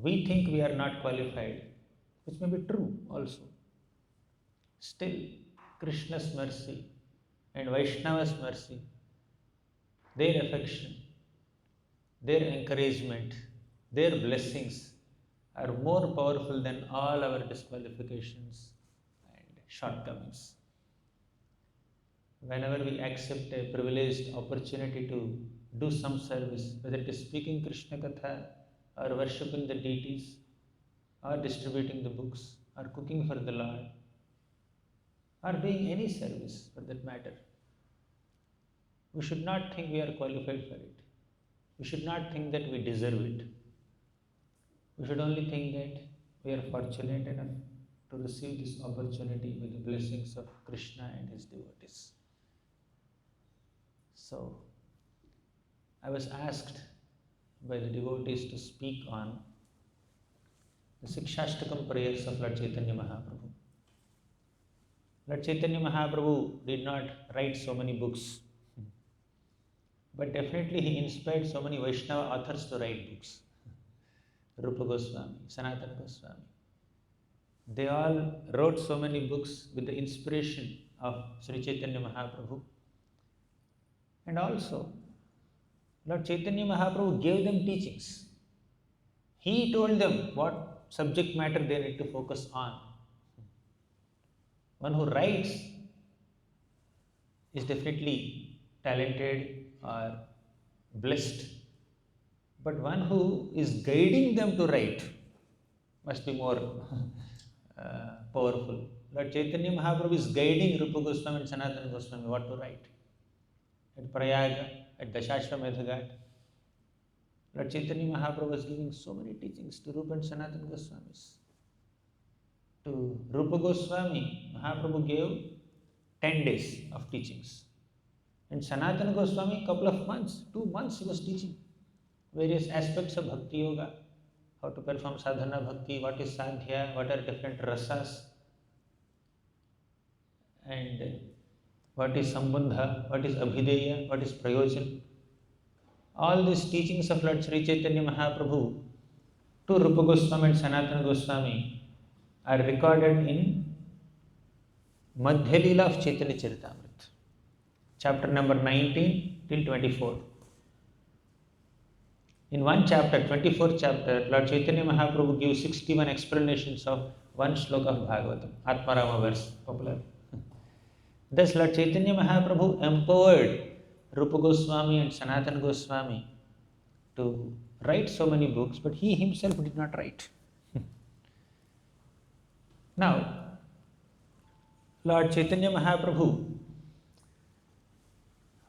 We think we are not qualified, which may be true also. Still, Krishna's mercy and Vaishnava's mercy, their affection, their encouragement, their blessings are more powerful than all our disqualifications and shortcomings. Whenever we accept a privileged opportunity to do some service, whether it is speaking Krishna Katha or worshipping the deities or distributing the books or cooking for the Lord or doing any service for that matter, we should not think we are qualified for it. We should not think that we deserve it. We should only think that we are fortunate enough to receive this opportunity with the blessings of Krishna and his devotees. So, I was asked by the devotees to speak on the Siksastakam prayers of Lord Chaitanya Mahaprabhu. Lord Chaitanya Mahaprabhu did not write so many books, but definitely he inspired so many Vaishnava authors to write books. Rupa Goswami, Sanatana Goswami. They all wrote so many books with the inspiration of Sri Chaitanya Mahaprabhu. And also, Lord Chaitanya Mahaprabhu gave them teachings. He told them what subject matter they need to focus on. One who writes is definitely talented or blessed, but one who is guiding them to write must be more powerful. Lord Chaitanya Mahaprabhu is guiding Rupa Goswami and Sanatana Goswami what to write. At Prayaga, at Dashashramedha Ghat, Lord Chaitanya Mahaprabhu was giving so many teachings to Rupa and Sanatana Goswamis. To Rupa Goswami, Mahaprabhu gave 10 days of teachings. And Sanatana Goswami, couple of months, 2 months he was teaching various aspects of Bhakti Yoga, how to perform sadhana bhakti, what is sadhya, what are different rasas, and what is sambandha, what is abhideya, what is prayojan. All these teachings of Lord Sri Chaitanya Mahaprabhu to Rupa Goswami and Sanatana Goswami are recorded in Madhya Leela of Chaitanya Charitamrita, chapter number 19 till 24. In one chapter, 24th chapter, Lord Chaitanya Mahaprabhu gives 61 explanations of one sloka of Bhagavatam, Atmarama verse, popular. Thus, Lord Chaitanya Mahaprabhu empowered Rupa Goswami and Sanatana Goswami to write so many books, but he himself did not write. Now, Lord Chaitanya Mahaprabhu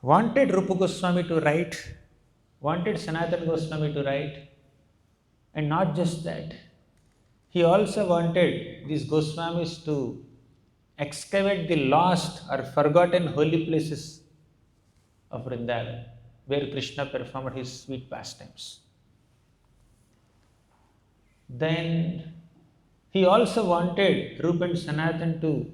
wanted Rupa Goswami to write, wanted Sanatana Goswami to write, and not just that, he also wanted these Goswamis to excavate the lost or forgotten holy places of Vrindavan, where Krishna performed his sweet pastimes. Then he also wanted Rupa and Sanatan to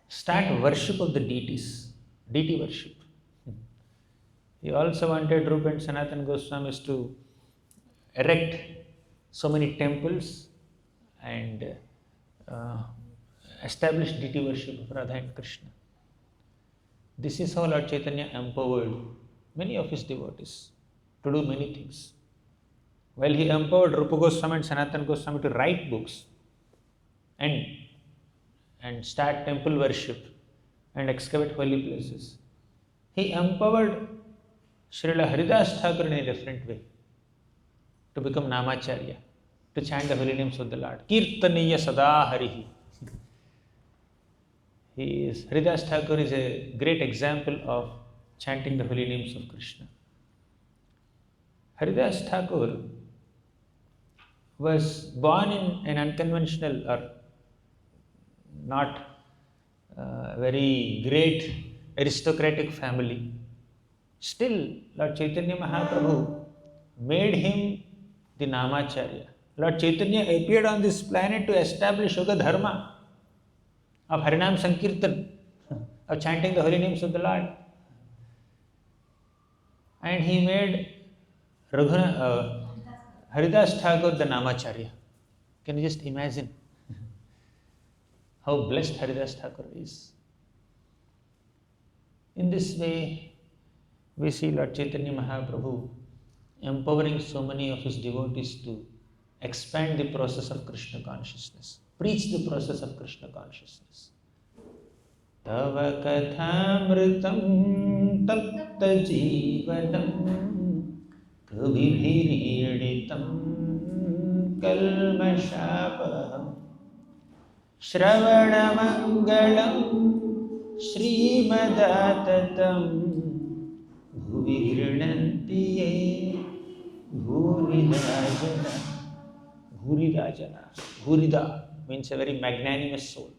start worship of the deities, deity worship. He also wanted Rupa and Sanatan Goswamis to erect so many temples and establish deity worship of Radha and Krishna. This is how Lord Chaitanya empowered many of his devotees to do many things. While he empowered Rupa Goswami and Sanatana Goswami to write books and start temple worship and excavate holy places, he empowered Srila Haridas Thakur in a different way to become Namacharya, to chant the holy names of the Lord. Kirtaniya Sada Harihi. Haridas Thakur is a great example of chanting the holy names of Krishna. Haridas Thakur was born in an unconventional or not very great aristocratic family. Still, Lord Chaitanya Mahaprabhu made him the Namacharya. Lord Chaitanya appeared on this planet to establish Yoga Dharma of Harinam Sankirtan, of chanting the holy names of the Lord. And he made Haridas Thakur the Namacharya. Can you just imagine how blessed Haridas Thakur is? In this way, we see Lord Chaitanya Mahaprabhu empowering so many of his devotees to expand the process of Krishna consciousness, preach the process of Krishna consciousness. Tava kathamritam tapta jivanam kabhibhiriditam kalmashapaham Shravanamangalam Srimadattatam Bhuvi Grinantiye Bhuridajana. Bhuridajana. Bhurida means a very magnanimous soul,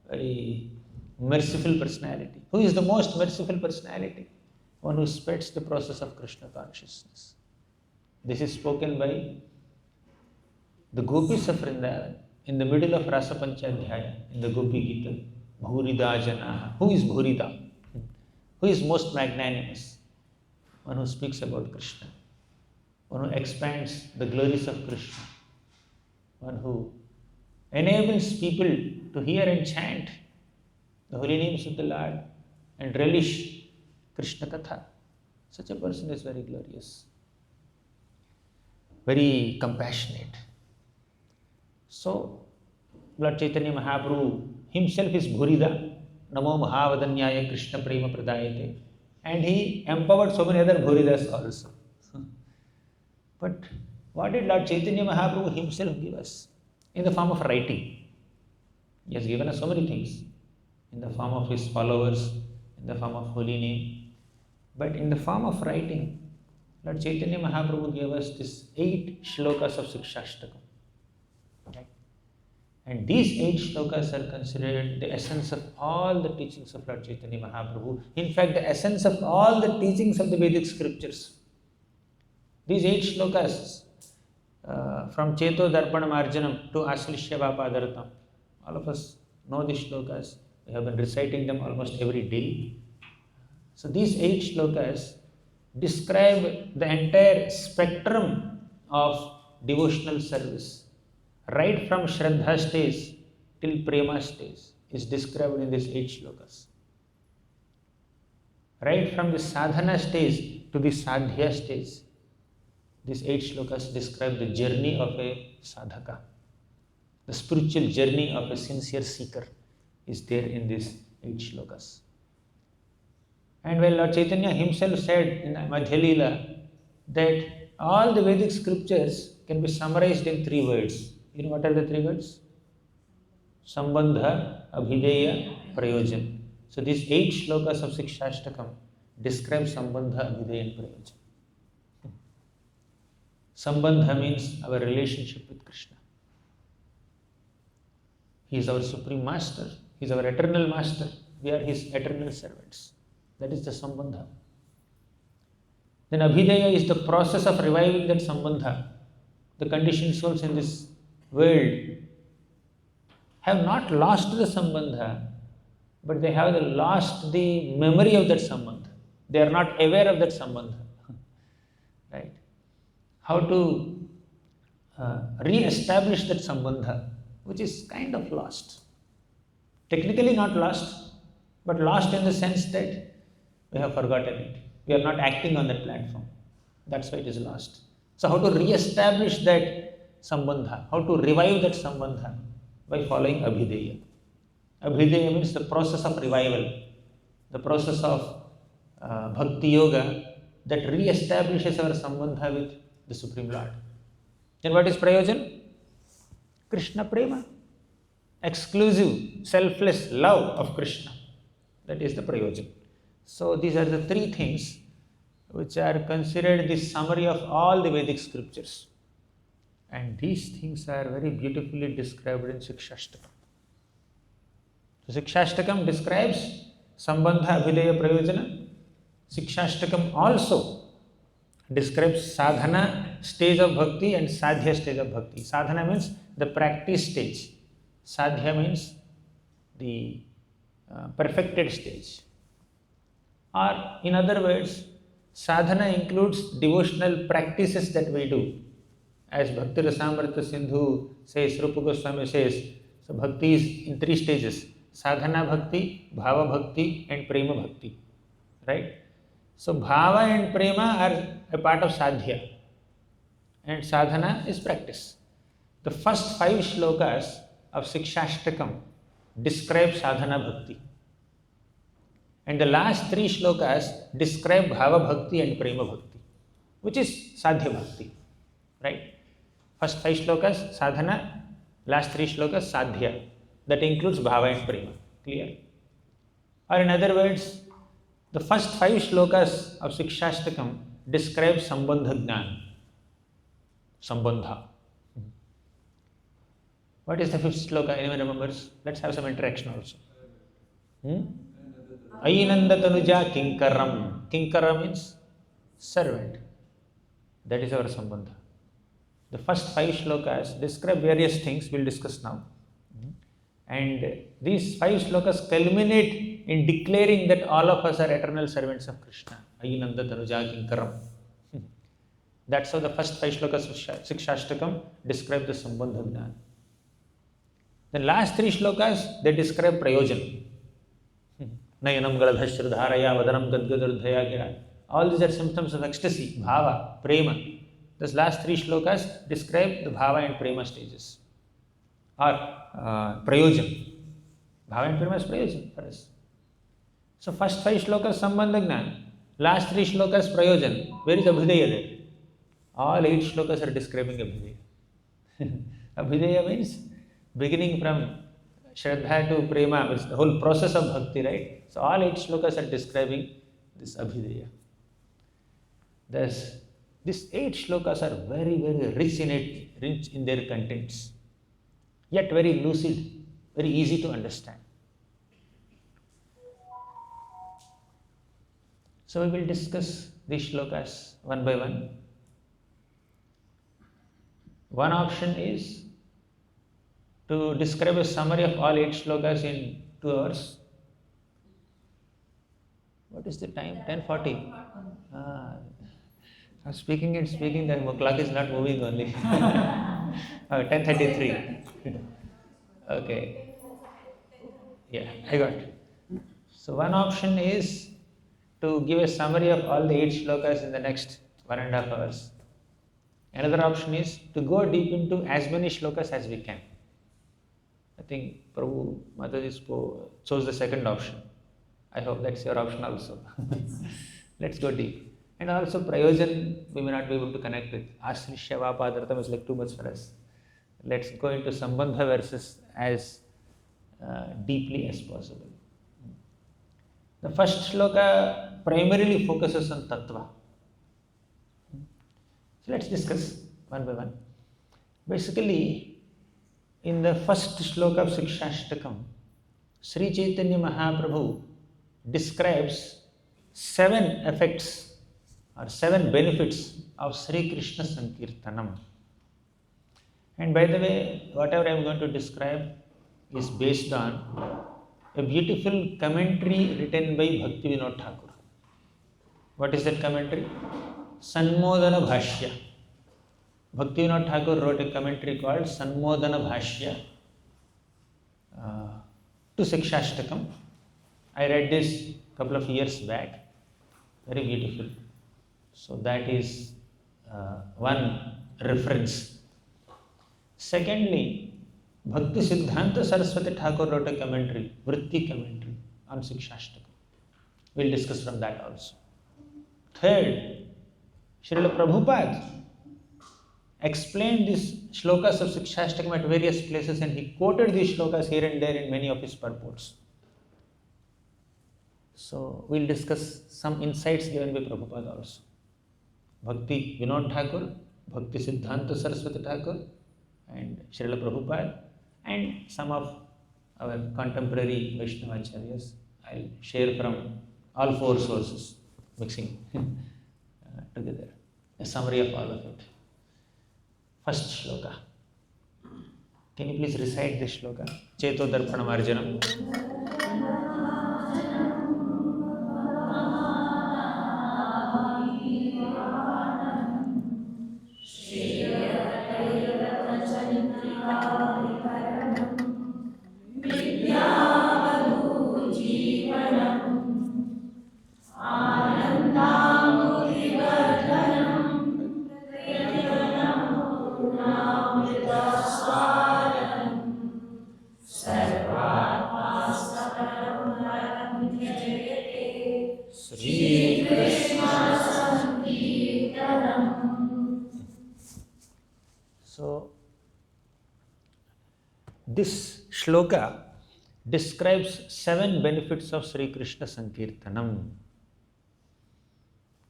very merciful personality. Who is the most merciful personality? One who spreads the process of Krishna consciousness. This is spoken by the gopis of Vrindavan in the middle of Rasa Panchadhyaya in the Gopi Gita. Bhurida Janaha. Who is Bhurida? Who is most magnanimous? One who speaks about Krishna, one who expands the glories of Krishna, one who enables people to hear and chant the holy names of the Lord and relish Krishna Katha. Such a person is very glorious, very compassionate. So, Lord Chaitanya Mahaprabhu himself is Bhurida, Namo Mahavadanyaya Krishna Prema Pradayate, and he empowered so many other Bhuridas also. But what did Lord Chaitanya Mahaprabhu himself give us? In the form of writing. He has given us so many things, in the form of his followers, in the form of holy name, but in the form of writing, Lord Chaitanya Mahaprabhu gave us this 8 shlokas of Siksastakam. Right? And these 8 shlokas are considered the essence of all the teachings of Lord Chaitanya Mahaprabhu. In fact, the essence of all the teachings of the Vedic scriptures. These 8 shlokas, from Cheto Darpanam Arjanam to Aslishya Vapadaratam, all of us know these shlokas. We have been reciting them almost every day. So these 8 shlokas describe the entire spectrum of devotional service, right from Shraddha stage till Prema stage is described in these 8 shlokas. Right from the sadhana stage to the sadhya stage, these 8 shlokas describe the journey of a sadhaka. The spiritual journey of a sincere seeker is there in these 8 shlokas. And when Lord Chaitanya himself said in Madhya Leela that all the Vedic scriptures can be summarized in 3 words. You know what are the 3 words? Sambandha, Abhideya, Prayojan. So these 8 shlokas of Siksastakam describe Sambandha, Abhideya and Prayojan. Sambandha means our relationship with Krishna. He is our supreme master. He is our eternal master. We are his eternal servants. That is the Sambandha. Then Abhideya is the process of reviving that Sambandha. The conditioned souls in this world have not lost the Sambandha, but they have lost the memory of that Sambandha. They are not aware of that Sambandha. Right? How to re-establish that Sambandha, which is kind of lost. Technically not lost, but lost in the sense that we have forgotten it. We are not acting on that platform. That's why it is lost. So how to re-establish that Sambandha, how to revive that Sambandha? By following Abhideya. Abhideya means the process of revival, the process of Bhakti Yoga that re-establishes our Sambandha with the Supreme Lord. Then what is Prayojan? Krishna Prema. Exclusive, selfless love of Krishna. That is the Prayojan. So these are the 3 things which are considered the summary of all the Vedic scriptures. And these things are very beautifully described in Siksastakam. So Siksastakam describes Sambandha, Abhideya, Prayojana. Siksastakam also describes sadhana stage of bhakti and sadhya stage of bhakti. Sadhana means the practice stage. Sadhya means the perfected stage. Or in other words, sadhana includes devotional practices that we do. As Bhakti Rasamrita Sindhu says, Rupa Goswami says, so bhakti is in 3 stages. Sadhana bhakti, bhava bhakti and prema bhakti. Right? So bhava and prema are a part of sadhya. And sadhana is practice. The first 5 shlokas of Siksastakam describe sadhana bhakti. And the last 3 shlokas describe bhava bhakti and prema bhakti, which is sadhya bhakti. Right? First 5 shlokas sadhana, last 3 shlokas sadhya. That includes bhava and prema. Clear? Or in other words, the first 5 shlokas of Siksastakam describe Sambandha Jnana. Sambandha. What is the 5th shloka? Anyone remembers? Let's have some interaction also. Ainanda Tanuja Kinkaram. Kinkara means servant. That is our Sambandha. The first 5 shlokas describe various things we'll discuss now. And these 5 shlokas culminate in declaring that all of us are eternal servants of Krishna. Ainanda Tanuja Kinkaram. That's how the first 5 shlokas of Siksastakam describe the Sambandha Jnana. The last 3 shlokas, they describe Prayojan. Nayanam Galadhashra Dharaya Vadanam Gadgadurdhaya Gira. All these are symptoms of ecstasy, bhava, prema. These last 3 shlokas describe the bhava and prema stages. Or Prayojan. Bhava and prema is Prayojan for us. So first 5 shlokas Sambandha Jnana. Last 3 shlokas Prayojan. Where is Abhideya there? All 8 shlokas are describing Abhideya. Abhideya means beginning from Shraddha to Prema, it's the whole process of bhakti, right? So all 8 shlokas are describing this Abhideya. Thus, These 8 shlokas are very, very rich in their contents, yet very lucid, very easy to understand. So we will discuss these shlokas one by one. One option is to describe a summary of all 8 shlokas in 2 hours. What is the time? 10:40. I'm speaking, the clock is not moving only. 10:33. Okay. Yeah, I got it. So one option is to give a summary of all the 8 shlokas in the next 1.5 hours. Another option is to go deep into as many shlokas as we can. I think Prabhu Mataji chose the second option. I hope that's your option also. Let's go deep. And also Prayojan, we may not be able to connect with. Asrishya Vapadratam is like too much for us. Let's go into Sambandha verses as deeply as possible. The first shloka primarily focuses on Tattva. So let's discuss one by one. Basically, in the first shloka of Siksastakam, Sri Chaitanya Mahaprabhu describes 7 effects or 7 benefits of Sri Krishna Sankirtanam. And by the way, whatever I am going to describe is based on a beautiful commentary written by Bhakti Vinod Thakur. What is that commentary? Sanmodana Bhashya. Bhakti Vinod Thakur wrote a commentary called Sanmodana Bhashya to Siksastakam. I read this a couple of years back. Very beautiful. So that is one reference. Secondly, Bhakti Siddhanta Saraswati Thakur wrote a commentary, Vritti commentary on Siksastakam. We'll discuss from that also. Third, Srila Prabhupada explained these shlokas of Siksastakam at various places, and he quoted these shlokas here and there in many of his purports. So we'll discuss some insights given by Prabhupada also. Bhakti Vinod Thakur, Bhakti Siddhanta Saraswati Thakur, and Srila Prabhupada, and some of our contemporary Vaishnavacharyas. I'll share from all 4 sources, mixing together. A summary of all of it. First shloka. Can you please recite this shloka? Cheto Darpanam Arjanam. So, this shloka describes 7 benefits of Sri Krishna Sankirtanam.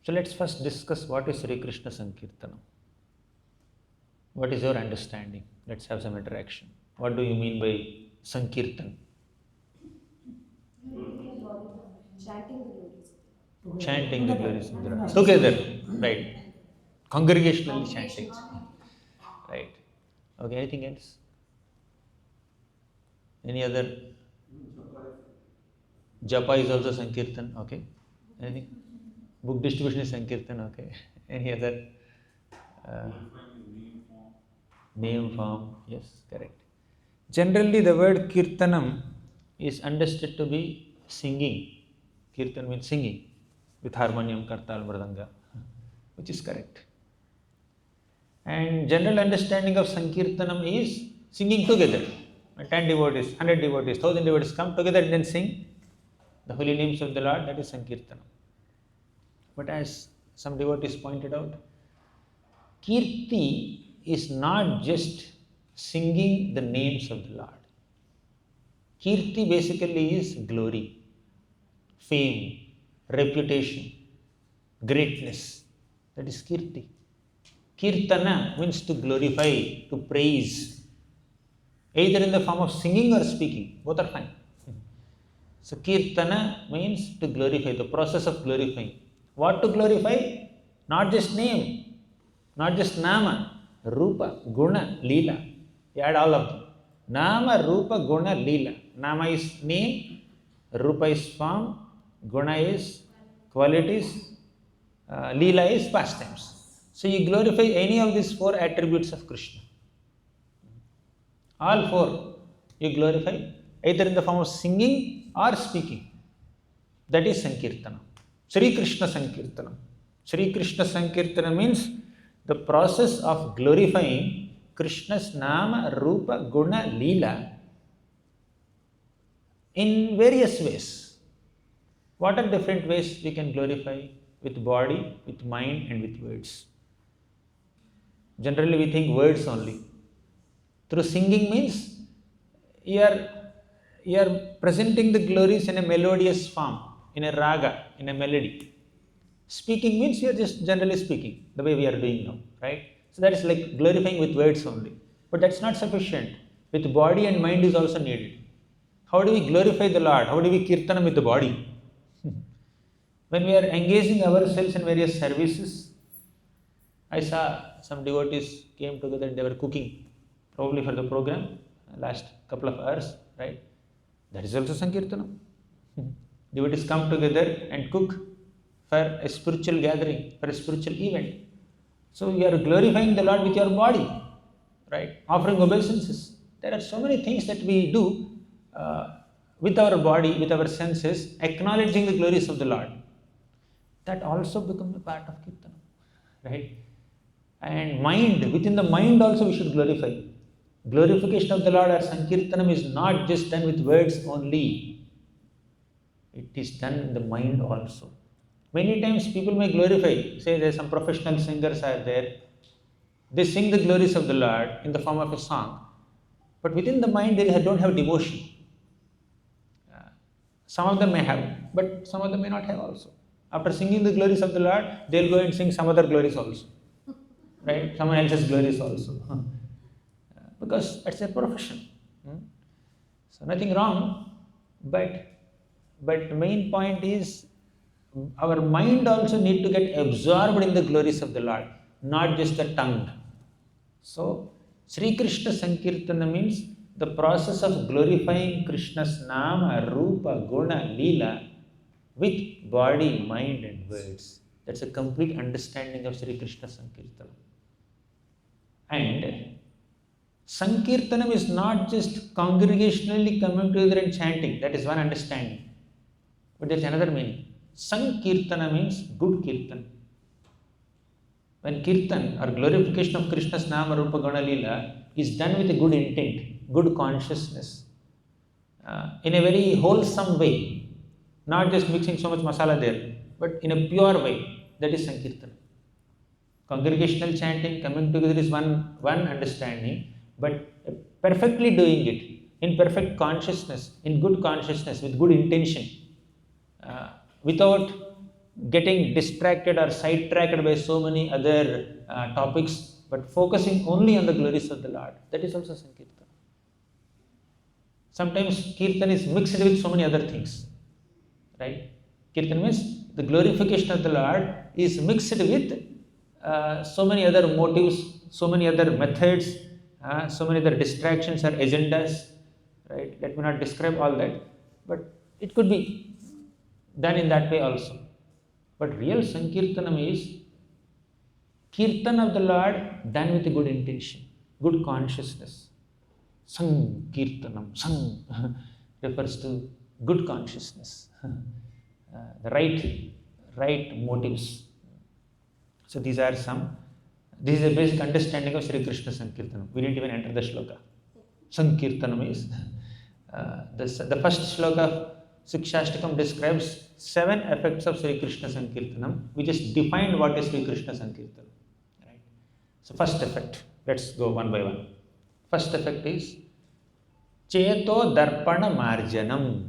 So let's first discuss what is Sri Krishna Sankirtanam. What is your understanding? Let's have some interaction. What do you mean by Sankirtan? Chanting the glories of the Lord. Together, right. Congregationally chanting. Right. Okay, anything else? Any other? Japa is also Sankirtan, okay. Anything? Book distribution is Sankirtan, okay. Any other? Name form, yes, correct. Generally, the word Kirtanam is understood to be singing. Kirtan means singing with harmonium, kartal, mridanga, which is correct. And general understanding of Sankirtanam is singing together. 10 devotees, 100 devotees, 1000 devotees come together and then sing the holy names of the Lord, that is Sankirtanam. But as some devotees pointed out, Kirti is not just singing the names of the Lord. Kirti basically is glory, fame, reputation, greatness. That is Kirti. Kirtana means to glorify, to praise, either in the form of singing or speaking, both are fine. So Kirtana means to glorify, the process of glorifying. What to glorify? Not just name, not just Nama, Rupa, Guna, Leela. You add all of them. Nama, Rupa, Guna, Leela. Nama is name, Rupa is form, Guna is qualities, Leela is pastimes. So you glorify any of these four attributes of Krishna. All four you glorify either in the form of singing or speaking. That is Sankirtana. Sri Krishna Sankirtana. Sri Krishna Sankirtana means the process of glorifying Krishna's Nama, Rupa, Guna, Leela in various ways. What are different ways we can glorify? With body, with mind, and with words. Generally we think words only. Through singing means you are presenting the glories in a melodious form, in a raga, in a melody. Speaking means you are just generally speaking, the way we are doing now, right? So that is like glorifying with words only. But that's not sufficient. With body and mind is also needed. How do we glorify the Lord? How do we kirtana with the body? When we are engaging ourselves in various services, I saw some devotees came together and they were cooking, probably for the program, last couple of hours, right? That is also Sankirtanam. Devotees come together and cook for a spiritual gathering, for a spiritual event. So you are glorifying the Lord with your body, right? Offering obeisances. There are so many things that we do with our body, with our senses, acknowledging the glories of the Lord. That also becomes a part of Kirtanam, right? And mind, within the mind also we should glorify. Glorification of the Lord or Sankirtanam is not just done with words only. It is done in the mind also. Many times people may glorify, say there are some professional singers are there. They sing the glories of the Lord in the form of a song. But within the mind they don't have devotion. Some of them may have, but some of them may not have also. After singing the glories of the Lord, they will go and sing some other glories also. Right? Someone else's glories also. Because it's a profession. So nothing wrong, but the main point is our mind also need to get absorbed in the glories of the Lord, not just the tongue. So Sri Krishna Sankirtana means the process of glorifying Krishna's Nama, Rupa, Guna, Leela with body, mind and words. That's a complete understanding of Sri Krishna Sankirtana. And Sankirtanam is not just congregationally coming together and chanting. That is one understanding. But there is another meaning. Sankirtana means good kirtan. When kirtan or glorification of Krishna's Nama, Rupa, Guna, Leela is done with a good intent, good consciousness, in a very wholesome way, not just mixing so much masala there, but in a pure way, that is Sankirtana. Congregational chanting, coming together is one understanding, but perfectly doing it in perfect consciousness, in good consciousness, with good intention, without getting distracted or sidetracked by so many other topics, but focusing only on the glories of the Lord. That is also Sankirtan. Sometimes Kirtan is mixed with so many other things, right? Kirtan means the glorification of the Lord is mixed with so many other motives, so many other methods, so many other distractions or agendas, right? Let me not describe all that, but it could be done in that way also. But real Sankirtanam is Kirtan of the Lord done with a good intention, good consciousness. Sankirtanam, sang refers to good consciousness, the right motives. So these are some. This is a basic understanding of Sri Krishna Sankirtanam. We didn't even enter the shloka. Sankirtanam is the first shloka of Siksastakam describes 7 effects of Sri Krishna Sankirtanam. We just defined what is Sri Krishna Sankirtanam. Right? So first effect, let's go one by one. First effect is Cheto Darpana Marjanam.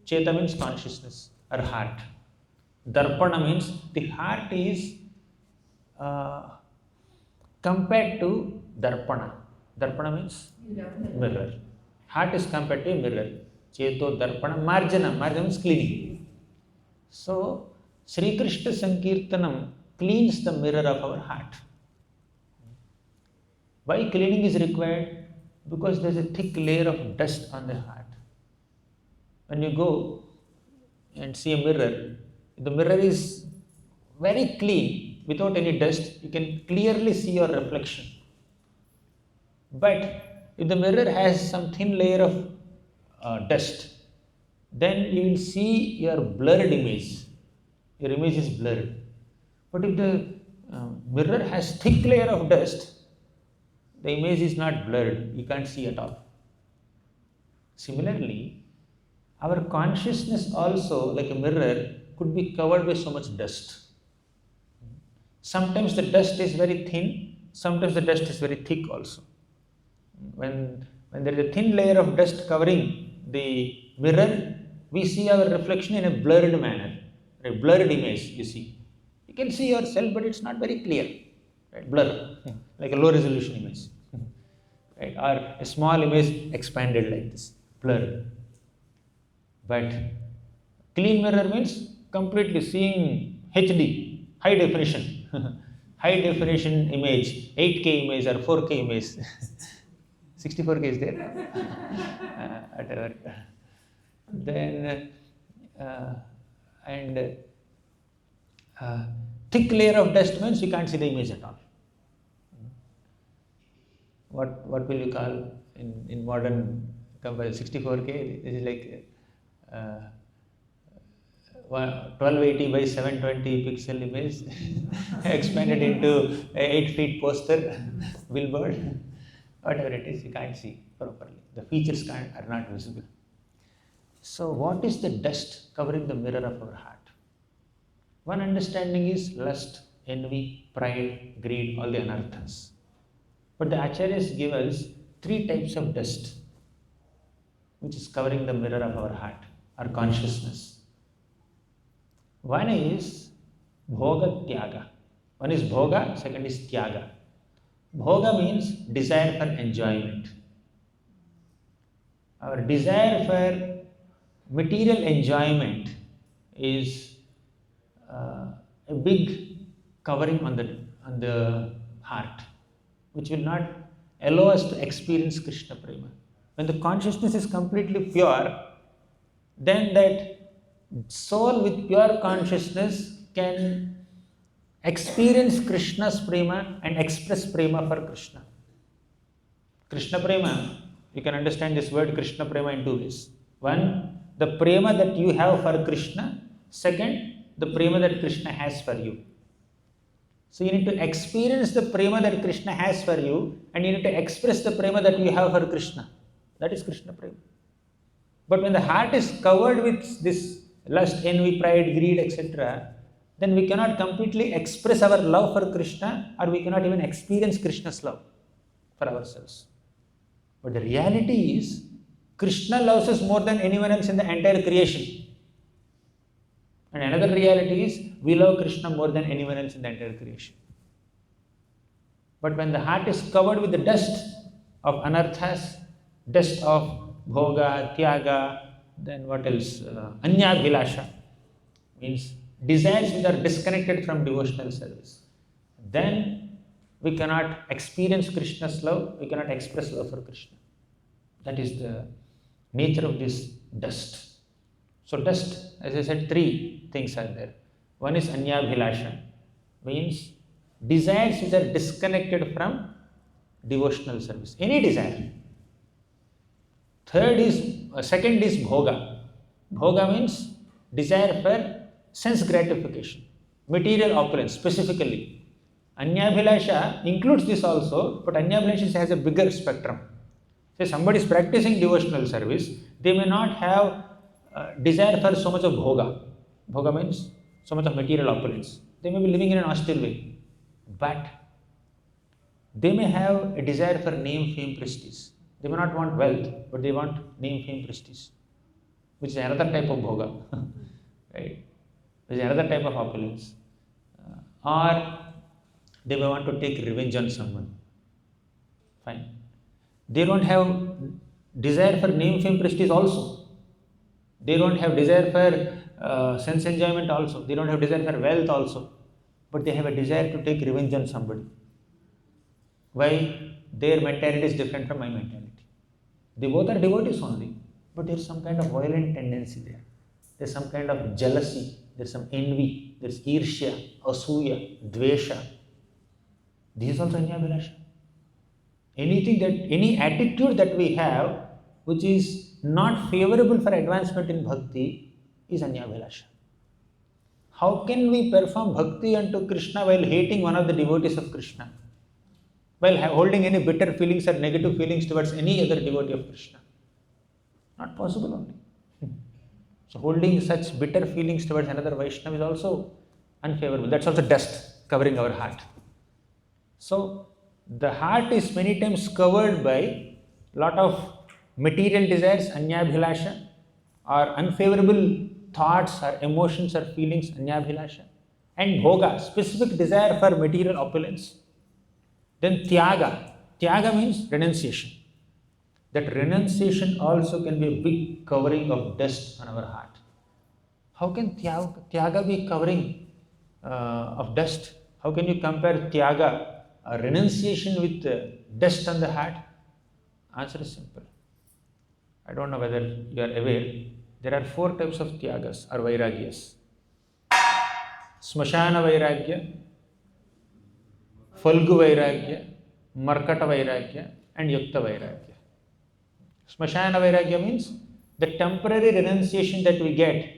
Cheta means consciousness or heart. Darpana means the heart is compared to darpana. Darpana means mirror. Heart is compared to a mirror. Cheto darpana marjana. Marjana means cleaning. So, Sri Krishna Sankirtanam cleans the mirror of our heart. Why cleaning is required? Because there is a thick layer of dust on the heart. When you go and see a mirror, the mirror is very clean without any dust. You can clearly see your reflection. But if the mirror has some thin layer of dust, then you will see your blurred image. Your image is blurred. But if the mirror has thick layer of dust, the image is not blurred. You can't see at all. Similarly, our consciousness also, like a mirror, could be covered by so much dust. Sometimes the dust is very thin, sometimes the dust is very thick also. When there is a thin layer of dust covering the mirror, we see our reflection in a blurred manner, a blurred image you see. You can see yourself, but it's not very clear, right? Blur, like a low resolution image, right? Or a small image expanded like this, blurred. But clean mirror means completely seeing HD, high definition, high definition image, 8K image or 4K image. 64K is there? Whatever. Then, thick layer of dust means you can't see the image at all. What will you call in modern comparison? 64K is like 1280 by 720 pixel image expanded into 8 feet poster, billboard. Whatever it is, you can't see properly. The features are not visible. So, what is the dust covering the mirror of our heart? One understanding is lust, envy, pride, greed, all the anarthas. But the acharyas give us 3 types of dust which is covering the mirror of our heart, our consciousness. One is bhoga tyaga. One is bhoga, second is tyaga. Bhoga means desire for enjoyment. Our desire for material enjoyment is a big covering on the heart, which will not allow us to experience Krishna Prema. When the consciousness is completely pure, then that soul with pure consciousness can experience Krishna's Prema and express Prema for Krishna. Krishna Prema, you can understand this word Krishna Prema in 2 ways. One, the Prema that you have for Krishna. Second, the Prema that Krishna has for you. So you need to experience the Prema that Krishna has for you and you need to express the Prema that you have for Krishna. That is Krishna Prema. But when the heart is covered with this lust, envy, pride, greed, etc., then we cannot completely express our love for Krishna, or we cannot even experience Krishna's love for ourselves. But the reality is, Krishna loves us more than anyone else in the entire creation. And another reality is, we love Krishna more than anyone else in the entire creation. But when the heart is covered with the dust of anarthas, dust of bhoga, tyaga, then what else? Anyabhilasha, means desires which are disconnected from devotional service. Then we cannot experience Krishna's love, we cannot express love for Krishna. That is the nature of this dust. So dust, as I said, 3 things are there. One is anyabhilasha, means desires which are disconnected from devotional service. Any desire. Second is bhoga. Bhoga means desire for sense gratification, material opulence specifically. Anyabhilasha includes this also, but Anyabhilasha has a bigger spectrum. Say somebody is practicing devotional service, they may not have desire for so much of bhoga. Bhoga means so much of material opulence. They may be living in an austere way, but they may have a desire for name, fame, prestige. They may not want wealth, but they want name, fame, prestige, which is another type of bhoga, right? Which is another type of opulence. Or They may want to take revenge on someone. Fine. They don't have desire for name, fame, prestige also. They don't have desire for sense enjoyment also. They don't have desire for wealth also. But they have a desire to take revenge on somebody. Why? Their mentality is different from my mentality. They both are devotees only. But there's some kind of violent tendency there. There's some kind of jealousy. There's some envy. There's irshya, asuya, dvesha. This is also anyabhilasha. Any attitude that we have which is not favorable for advancement in bhakti is anyabhilasha. How can we perform bhakti unto Krishna while hating one of the devotees of Krishna? While holding any bitter feelings or negative feelings towards any other devotee of Krishna? Not possible only. So holding such bitter feelings towards another Vaishnava is also unfavorable. That's also dust covering our heart. So the heart is many times covered by lot of material desires, anyabhilasha, or unfavorable thoughts or emotions or feelings, anyabhilasha, and bhoga, specific desire for material opulence. Then tyaga. Tyaga means renunciation. That renunciation also can be a big covering of dust on our heart. How can tyaga be covering of dust? How can you compare tyaga, renunciation, with dust on the heart? Answer is simple. I don't know whether you are aware. There are 4 types of tyagas or vairagyas. Smashana vairagya, Falgu vairagya, Markata vairagya, and Yukta vairagya. Smashana vairagya means the temporary renunciation that we get,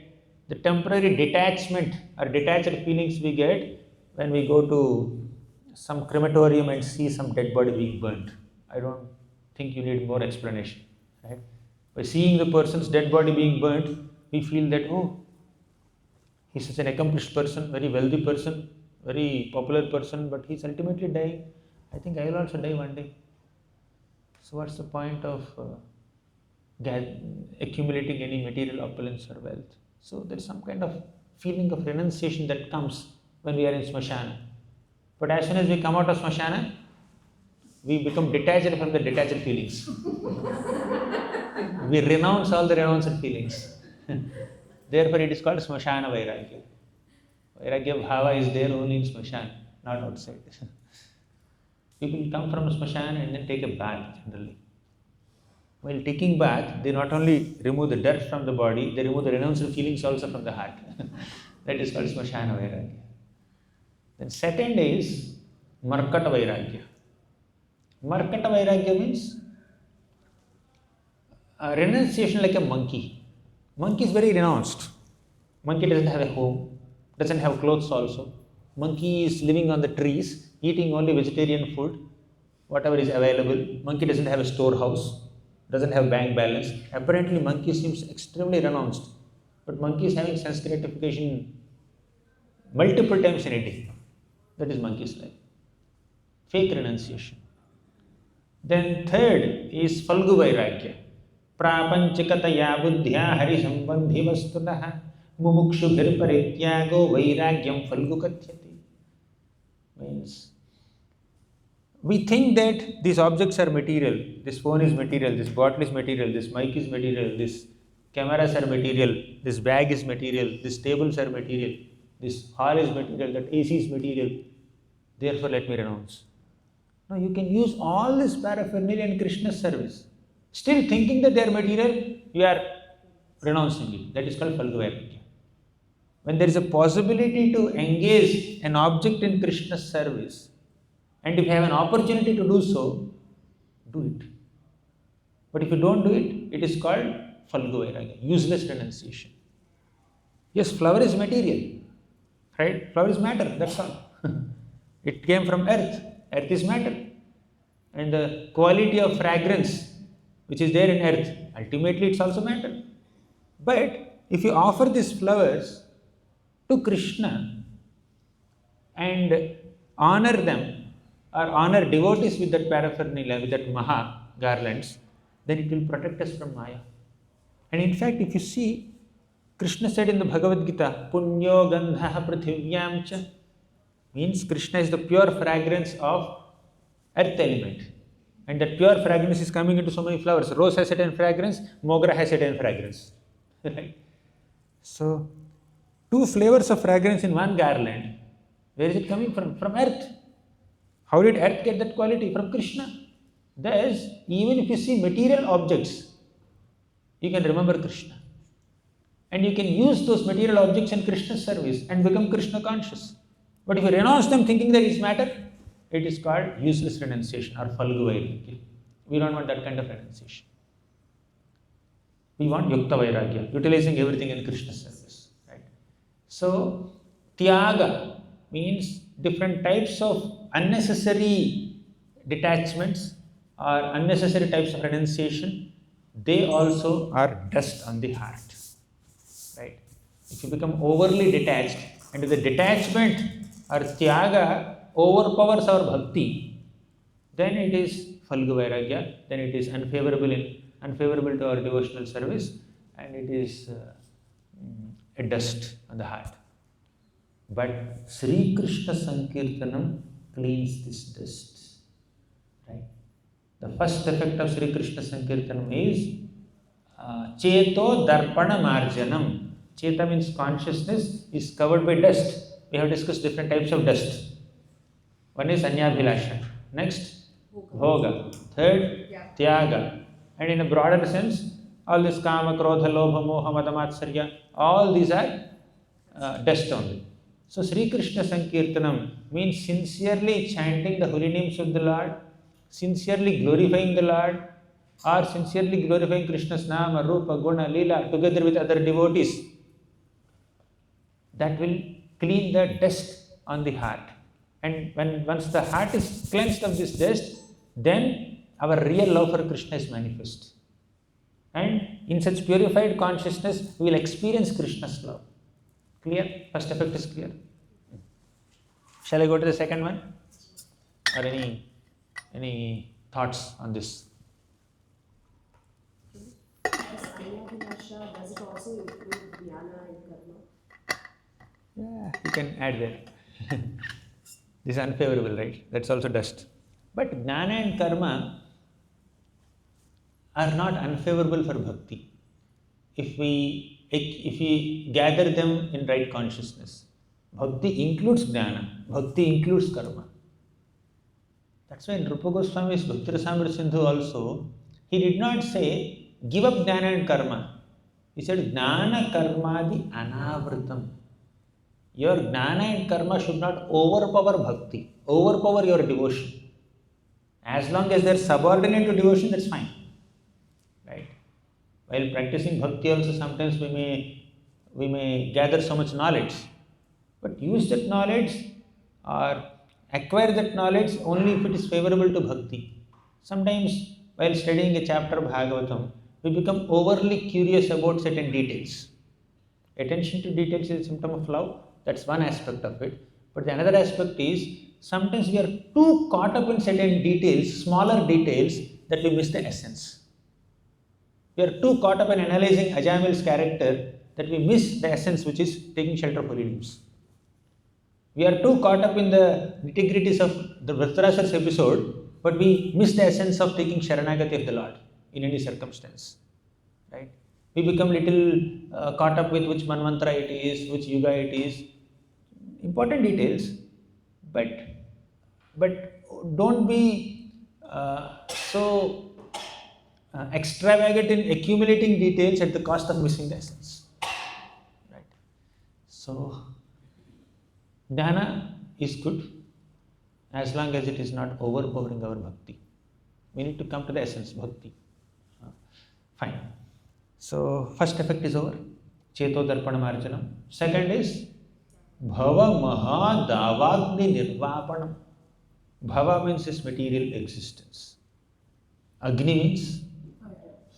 the temporary detachment or detached feelings we get when we go to some crematorium and see some dead body being burnt. I don't think you need more explanation, right? By seeing the person's dead body being burnt, we feel that, oh, he's such an accomplished person, very wealthy person, very popular person, but he's ultimately dying. I think I will also die one day. So what's the point of accumulating any material opulence or wealth? So there's some kind of feeling of renunciation that comes when we are in smashana. But as soon as we come out of smashana, we become detached from the detached feelings. We renounce all the renounced feelings. Therefore, it is called smashana vairagya. Vairagya bhava is there only in smashana, not outside. People come from smashana and then take a bath generally. While taking bath, they not only remove the dirt from the body, they remove the renounced feelings also from the heart. That is called smashana vairagya. Then second is markata vairagya. Markata vairagya means renunciation like a monkey. Monkey is very renounced. Monkey doesn't have a home, doesn't have clothes also. Monkey is living on the trees, eating only vegetarian food, whatever is available. Monkey doesn't have a storehouse, doesn't have bank balance. Apparently, monkey seems extremely renounced. But monkey is having sense gratification multiple times in a day. That is monkey's life. Fake renunciation. Then third is Falgu Vairagya. Prapanchikataya buddhya harisambandhi vastunah mumukshubhir parityago vairagyam Falgu kathyati. Means we think that these objects are material. This phone is material, this bottle is material, this mic is material, this cameras are material, this bag is material, these tables are material, this hall is material, that AC is material. Therefore, let me renounce. No, you can use all this paraphernalia in Krishna's service. Still thinking that they are material, you are renouncing it. That is called Falgu Vairagya. When there is a possibility to engage an object in Krishna's service, and if you have an opportunity to do so, do it. But if you don't do it, it is called Falgu Vairagya, useless renunciation. Yes, flower is material, right? Flower is matter, that's all. It came from earth. Earth is matter. And the quality of fragrance which is there in earth, ultimately it's also matter. But if you offer these flowers to Krishna and honor them or honor devotees with that paraphernalia, with that maha garlands, then it will protect us from Maya. And in fact, if you see, Krishna said in the Bhagavad Gita, Punyo gandha prithivyam cha Means Krishna is the pure fragrance of earth element. And that pure fragrance is coming into so many flowers. Rose has certain fragrance, mogra has certain fragrance. Right? So, two flavors of fragrance in one garland. Where is it coming from? From earth. How did earth get that quality? From Krishna. Thus, even if you see material objects, you can remember Krishna. And you can use those material objects in Krishna's service and become Krishna conscious. But if you renounce them thinking that it's matter, it is called useless renunciation or falgu. We don't want that kind of renunciation. We want yukta vairagya, utilizing everything in Krishna's service. Right? So, tyaga means different types of unnecessary detachments or unnecessary types of renunciation. They also are dust on the heart. Right? If you become overly detached, and if the detachment or tyaga overpowers our bhakti, then it is falgu vairagya, then it is unfavorable to our devotional service, and it is a dust on the heart. But Sri Krishna Sankirtanam cleans this dust. Right? The first effect of Sri Krishna Sankirtanam is Cheto Darpana Marjanam. Cheta means consciousness is covered by dust. We have discussed different types of dust. One is Anyabhilasha. Next, Bhoga. Third, Tyaga. And in a broader sense, all this Kama, Krodha, Lobha, Moha, Mada, Matsarya, all these are dust only. So Sri Krishna Sankirtanam means sincerely chanting the holy names of the Lord, sincerely glorifying the Lord, or sincerely glorifying Krishna's Nama, Rupa, Guna, Leela together with other devotees. That will clean the dust on the heart. And once the heart is cleansed of this dust, then our real love for Krishna is manifest. And in such purified consciousness, we will experience Krishna's love. Clear? First effect is clear. Shall I go to the second one? Or any thoughts on this? Does it also include jnana and karma? Yeah, you can add there. This is unfavorable, right? That's also dust. But jnana and karma are not unfavorable for bhakti if we gather them in right consciousness. Bhakti includes jnana, bhakti includes karma. That's why in Rupa Goswami's Bhakti Rasamrita Sindhu also, he did not say, give up jnana and karma. He said, jnana karmadi anavritam. Your jnana and karma should not overpower bhakti, overpower your devotion. As long as they are subordinate to devotion, that's fine. Right? While practicing bhakti also, sometimes we may gather so much knowledge, but use that knowledge or acquire that knowledge only if it is favorable to bhakti. Sometimes while studying a chapter of Bhagavatam, we become overly curious about certain details. Attention to details is a symptom of love. That's one aspect of it. But the another aspect is sometimes we are too caught up in certain details, smaller details, that we miss the essence. We are too caught up in analyzing Ajamil's character that we miss the essence, which is taking shelter of holy names. We are too caught up in the nitty-gritties of the Vritarashtra's episode, but we miss the essence of taking Sharanagati of the Lord in any circumstance. Right? We become little caught up with which manvantra it is, which yuga it is. Important details, but don't be so extravagant in accumulating details at the cost of missing the essence. Right? So, jnana is good as long as it is not overpowering our bhakti. We need to come to the essence, bhakti. Fine. So, first effect is over. Cheto darpana marjanam. Second is bhava maha davagni nirvapanam. Bhava means this material existence. Agni means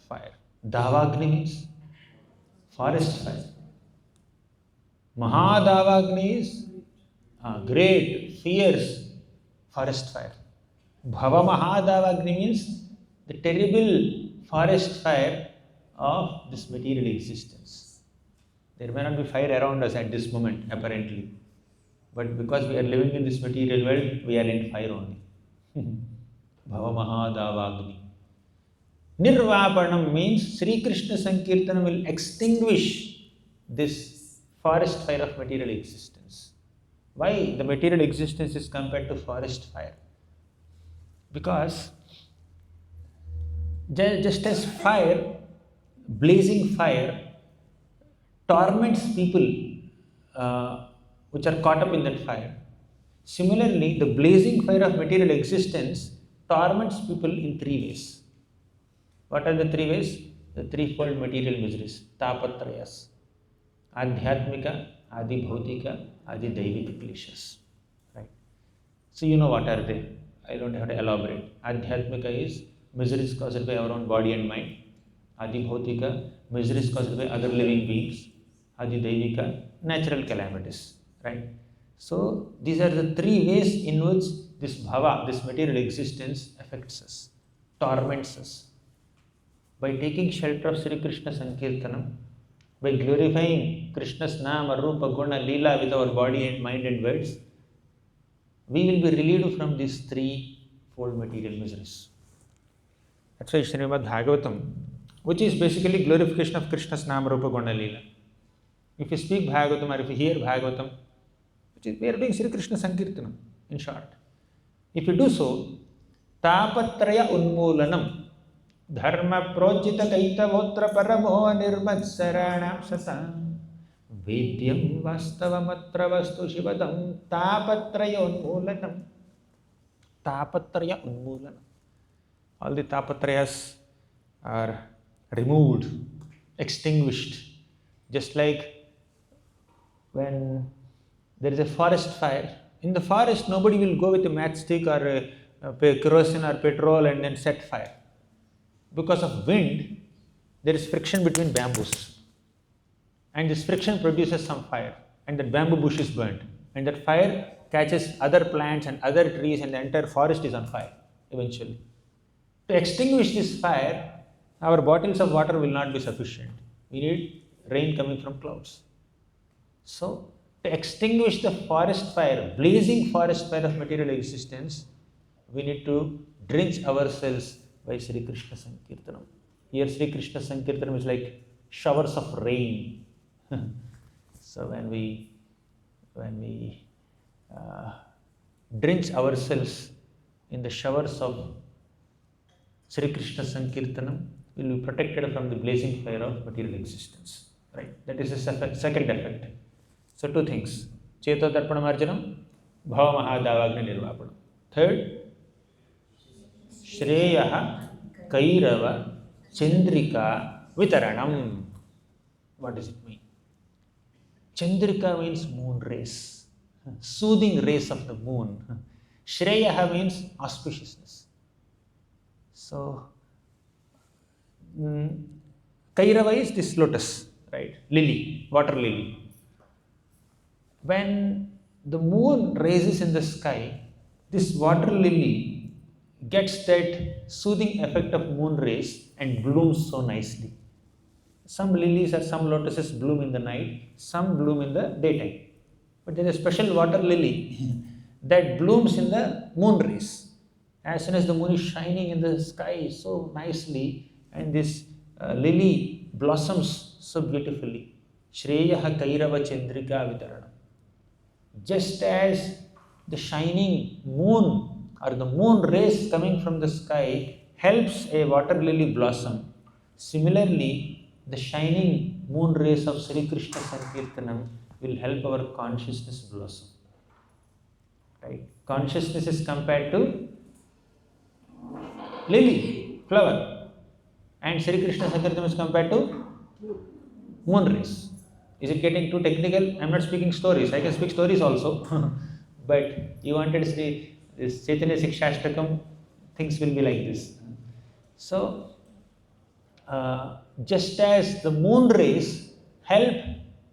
fire. Davagni means forest fire. Mahadavagni is great, fierce forest fire. Bhava Mahadavagni means the terrible forest fire of this material existence. There may not be fire around us at this moment, apparently. But because we are living in this material world, we are in fire only. Bhava Mahadavagni. Nirvapanam means Sri Krishna Sankirtanam will extinguish this forest fire of material existence. Why the material existence is compared to forest fire? Because just as fire, blazing fire, torments people which are caught up in that fire. Similarly, the blazing fire of material existence torments people in three ways. What are the three ways? The threefold material miseries, tapatrayas, adhyatmika, adi bhautika, adi daivika kleshas. Right? So you know what are they? I don't have to elaborate. Adhyatmika is miseries caused by our own body and mind. Adi bhautika, miseries caused by other living beings. Adi daivika, natural calamities. Right? So these are the three ways in which this bhava, this material existence affects us, torments us. By taking shelter of Sri Krishna Sankirtanam, by glorifying Krishna's Nama, Rupa, Guna, Leela with our body and mind and words, we will be relieved from these three-fold material miseries. That's why Srimad Bhagavatam, which is basically glorification of Krishna's Nama, Rupa, Guna, Leela. If you speak Bhagavatam or if you hear Bhagavatam, we are doing Sri Krishna Sankirtanam, in short. If you do so, tapatraya unmoolanam, dharma projita kaitavotra paramo nirmatsaranam sasam, vedyam vastavamatra vastu shivadam, tapatraya unmoolanam. Tapatraya unmoolanam. All the tapatrayas are removed, extinguished, just like when there is a forest fire. In the forest, nobody will go with a matchstick or kerosene or petrol and then set fire. Because of wind, there is friction between bamboos. And this friction produces some fire. And that bamboo bush is burnt. And that fire catches other plants and other trees, and the entire forest is on fire eventually. To extinguish this fire, our bottles of water will not be sufficient. We need rain coming from clouds. So, to extinguish the forest fire, blazing forest fire of material existence, we need to drench ourselves by Sri Krishna Sankirtanam. Here Sri Krishna Sankirtanam is like showers of rain. So when we drench ourselves in the showers of Sri Krishna Sankirtanam, we will be protected from the blazing fire of material existence. Right? That is the second effect. So two things. Cheto Darpana Marjanam, Bhava Mahadavagni Nirvapanam. Third, Shreyaha Kairava Chandrika Vitaranam. What does it mean? Chandrika means moon rays, soothing rays of the moon. Shreyaha means auspiciousness. So, Kairava is this lotus, right? Lily, water lily. When the moon rises in the sky, this water lily gets that soothing effect of moon rays and blooms so nicely. Some lilies or some lotuses bloom in the night, some bloom in the daytime. But there is a special water lily that blooms in the moon rays. As soon as the moon is shining in the sky so nicely, and this lily blossoms so beautifully. Shreyaha Kairava Chandrika Vitaranam. Just as the shining moon or the moon rays coming from the sky helps a water lily blossom, similarly, the shining moon rays of Sri Krishna Sankirtanam will help our consciousness blossom. Right? Consciousness is compared to lily, flower, and Sri Krishna Sankirtanam is compared to moon rays. Is it getting too technical? I am not speaking stories. I can speak stories also. But you wanted this Chaitanya Siksastakam, things will be like this. So, just as the moon rays help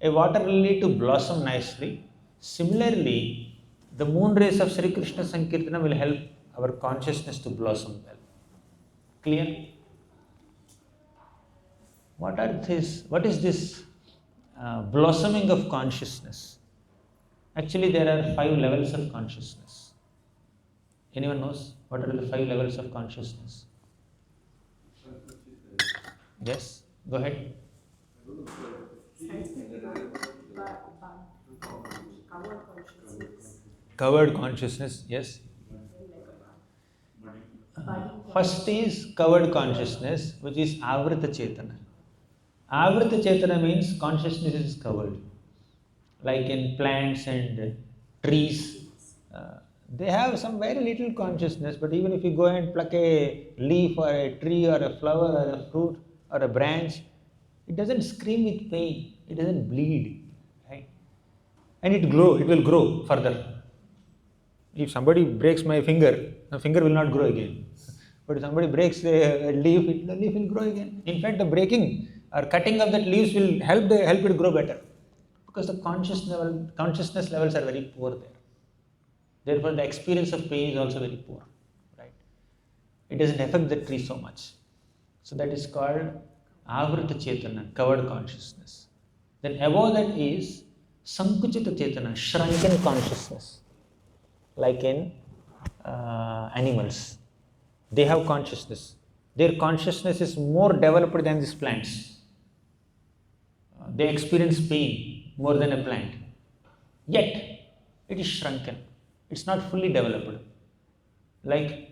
a water lily to blossom nicely, similarly, the moon rays of Sri Krishna Sankirtana will help our consciousness to blossom well. Clear? What is this blossoming of consciousness? Actually, there are 5 levels of consciousness. Anyone knows what are the 5 levels of consciousness? Yes, go ahead. Covered consciousness. Covered consciousness, yes. First is covered consciousness, which is Avrita Chetana. Avrita Chetana means consciousness is covered. Like in plants and trees, they have some very little consciousness, but even if you go and pluck a leaf or a tree or a flower or a fruit or a branch, it doesn't scream with pain, it doesn't bleed, right? And it will grow further. If somebody breaks my finger, the finger will not grow again. But if somebody breaks a leaf, the leaf will grow again. In fact, the breaking or cutting of that leaves will help it grow better, because the consciousness levels are very poor there. Therefore, the experience of pain is also very poor, right? It doesn't affect the tree so much. So that is called Avrita Chetana, covered consciousness. Then above that is Sankuchita Chetana, shrunken consciousness. Like in animals, they have consciousness. Their consciousness is more developed than these plants. They experience pain more than a plant. Yet, it is shrunken. It's not fully developed. Like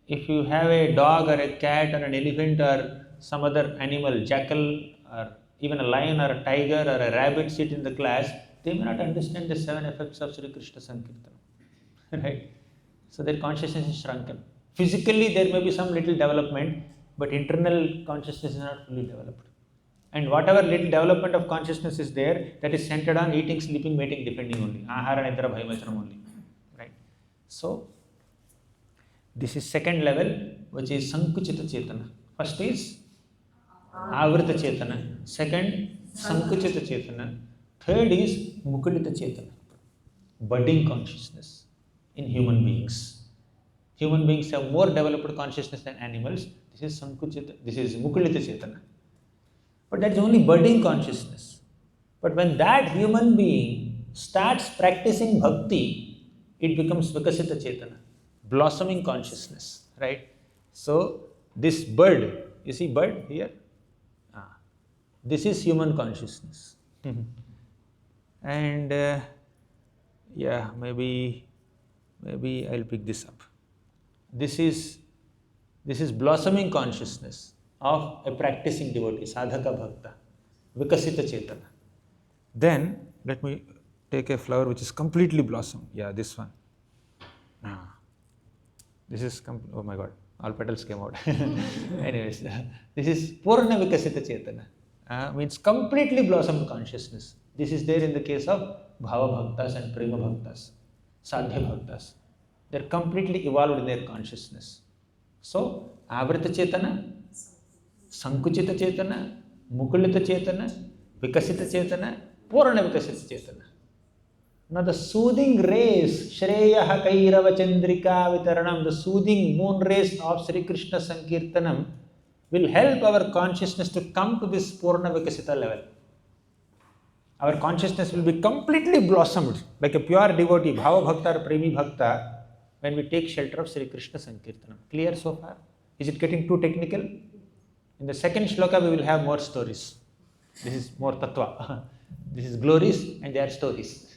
if you have a dog or a cat or an elephant or some other animal, jackal or even a lion or a tiger or a rabbit sit in the class, they may not understand the 7 effects of Sri Krishna Sankirtanam. Right? So their consciousness is shrunken. Physically, there may be some little development, but internal consciousness is not fully developed. And whatever little development of consciousness is there, that is centered on eating, sleeping, mating, depending only. Ahara, nidra, bhayamachanam only. Right? So, this is second level, which is Sankuchita Chetana. First is Avrita Chetana. Second, Sankuchita Chetana. Third is Mukulita Chetana, budding consciousness in human beings. Human beings have more developed consciousness than animals. This is Mukulita Chetana. But that is only budding consciousness. But when that human being starts practicing bhakti, it becomes Vikasita Chetana, blossoming consciousness, right? So, this bud, you see bud here? This is human consciousness. And yeah, maybe I'll pick this up. This is blossoming consciousness of a practicing devotee, sadhaka bhakta, vikasita chetana. Then let me take a flower which is completely blossomed. Yeah, this one. This is oh my God, all petals came out. Anyways, this is purna vikasita chetana. Means completely blossomed consciousness. This is there in the case of bhava bhaktas and prema bhaktas, sadhya bhaktas. They are completely evolved in their consciousness. So, avrita chetana, Sankuchita Chetana, Mukulita Chetana, Vikasita Chetana, Purana Vikasita Chetana. Now the soothing rays, Shreyaha Kairava Chandrika Vitaranam, the soothing moon rays of Sri Krishna Sankirtanam will help our consciousness to come to this Purana Vikasita level. Our consciousness will be completely blossomed like a pure devotee, Bhava Bhakta or Premi Bhakta, when we take shelter of Sri Krishna Sankirtanam. Clear so far? Is it getting too technical? In the second shloka, we will have more stories. This is more tattva. This is glories and they are stories.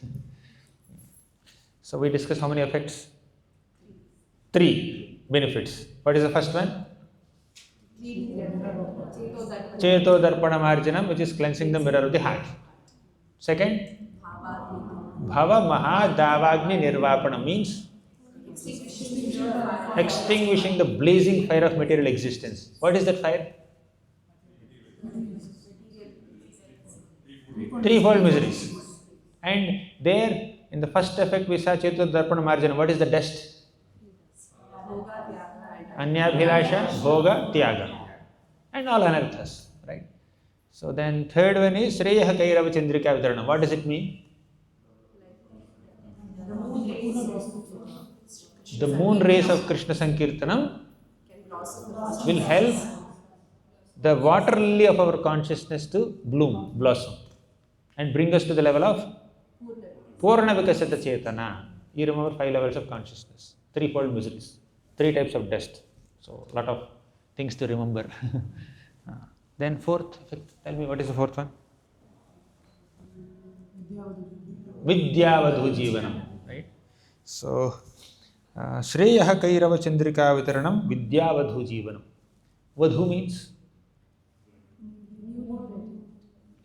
So we discussed how many effects? 3 benefits. What is the first one? Cheto Darpana Marjanam, which is cleansing the mirror of the heart. Second, Bhava Maha Davagni Nirvapana means extinguishing the blazing fire of material existence. What is that fire? 3-fold miseries. And there, in the first effect, we saw Cheto Darpana Marjana. What is the dust? Anyabhilasha, Bhoga, Tyaga. And all anarthas, right? So then, third one is Sreyaha Kairava Chandrika Vitaranam. What does it mean? The moon rays of Krishna Sankirtanam will help the water lily of our consciousness to bloom, blossom, and bring us to the level of Purna Vikasata Chetana. You remember 5 levels of consciousness, 3-fold miseries, 3 types of dust. So, lot of things to remember. Then fourth, tell me what is the fourth one? Vidyavadhu Jivanam, right? So, Shreyaha Kairava Chandrika Vitaranam Vidyavadhu Jivanam. Vadhu means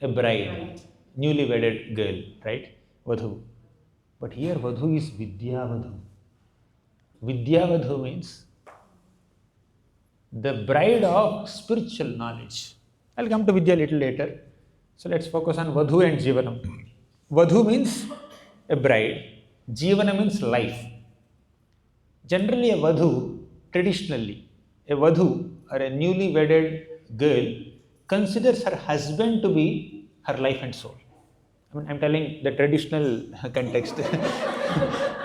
a bride, newly wedded girl, right? Vadhu. But here Vadhu is Vidyavadhu. Vidyavadhu means the bride of spiritual knowledge. I'll come to Vidya a little later. So let's focus on Vadhu and Jivanam. Vadhu means a bride, Jivana means life. Generally, a Vadhu, traditionally, a Vadhu or a newly wedded girl considers her husband to be her life and soul. I mean, I'm telling the traditional context,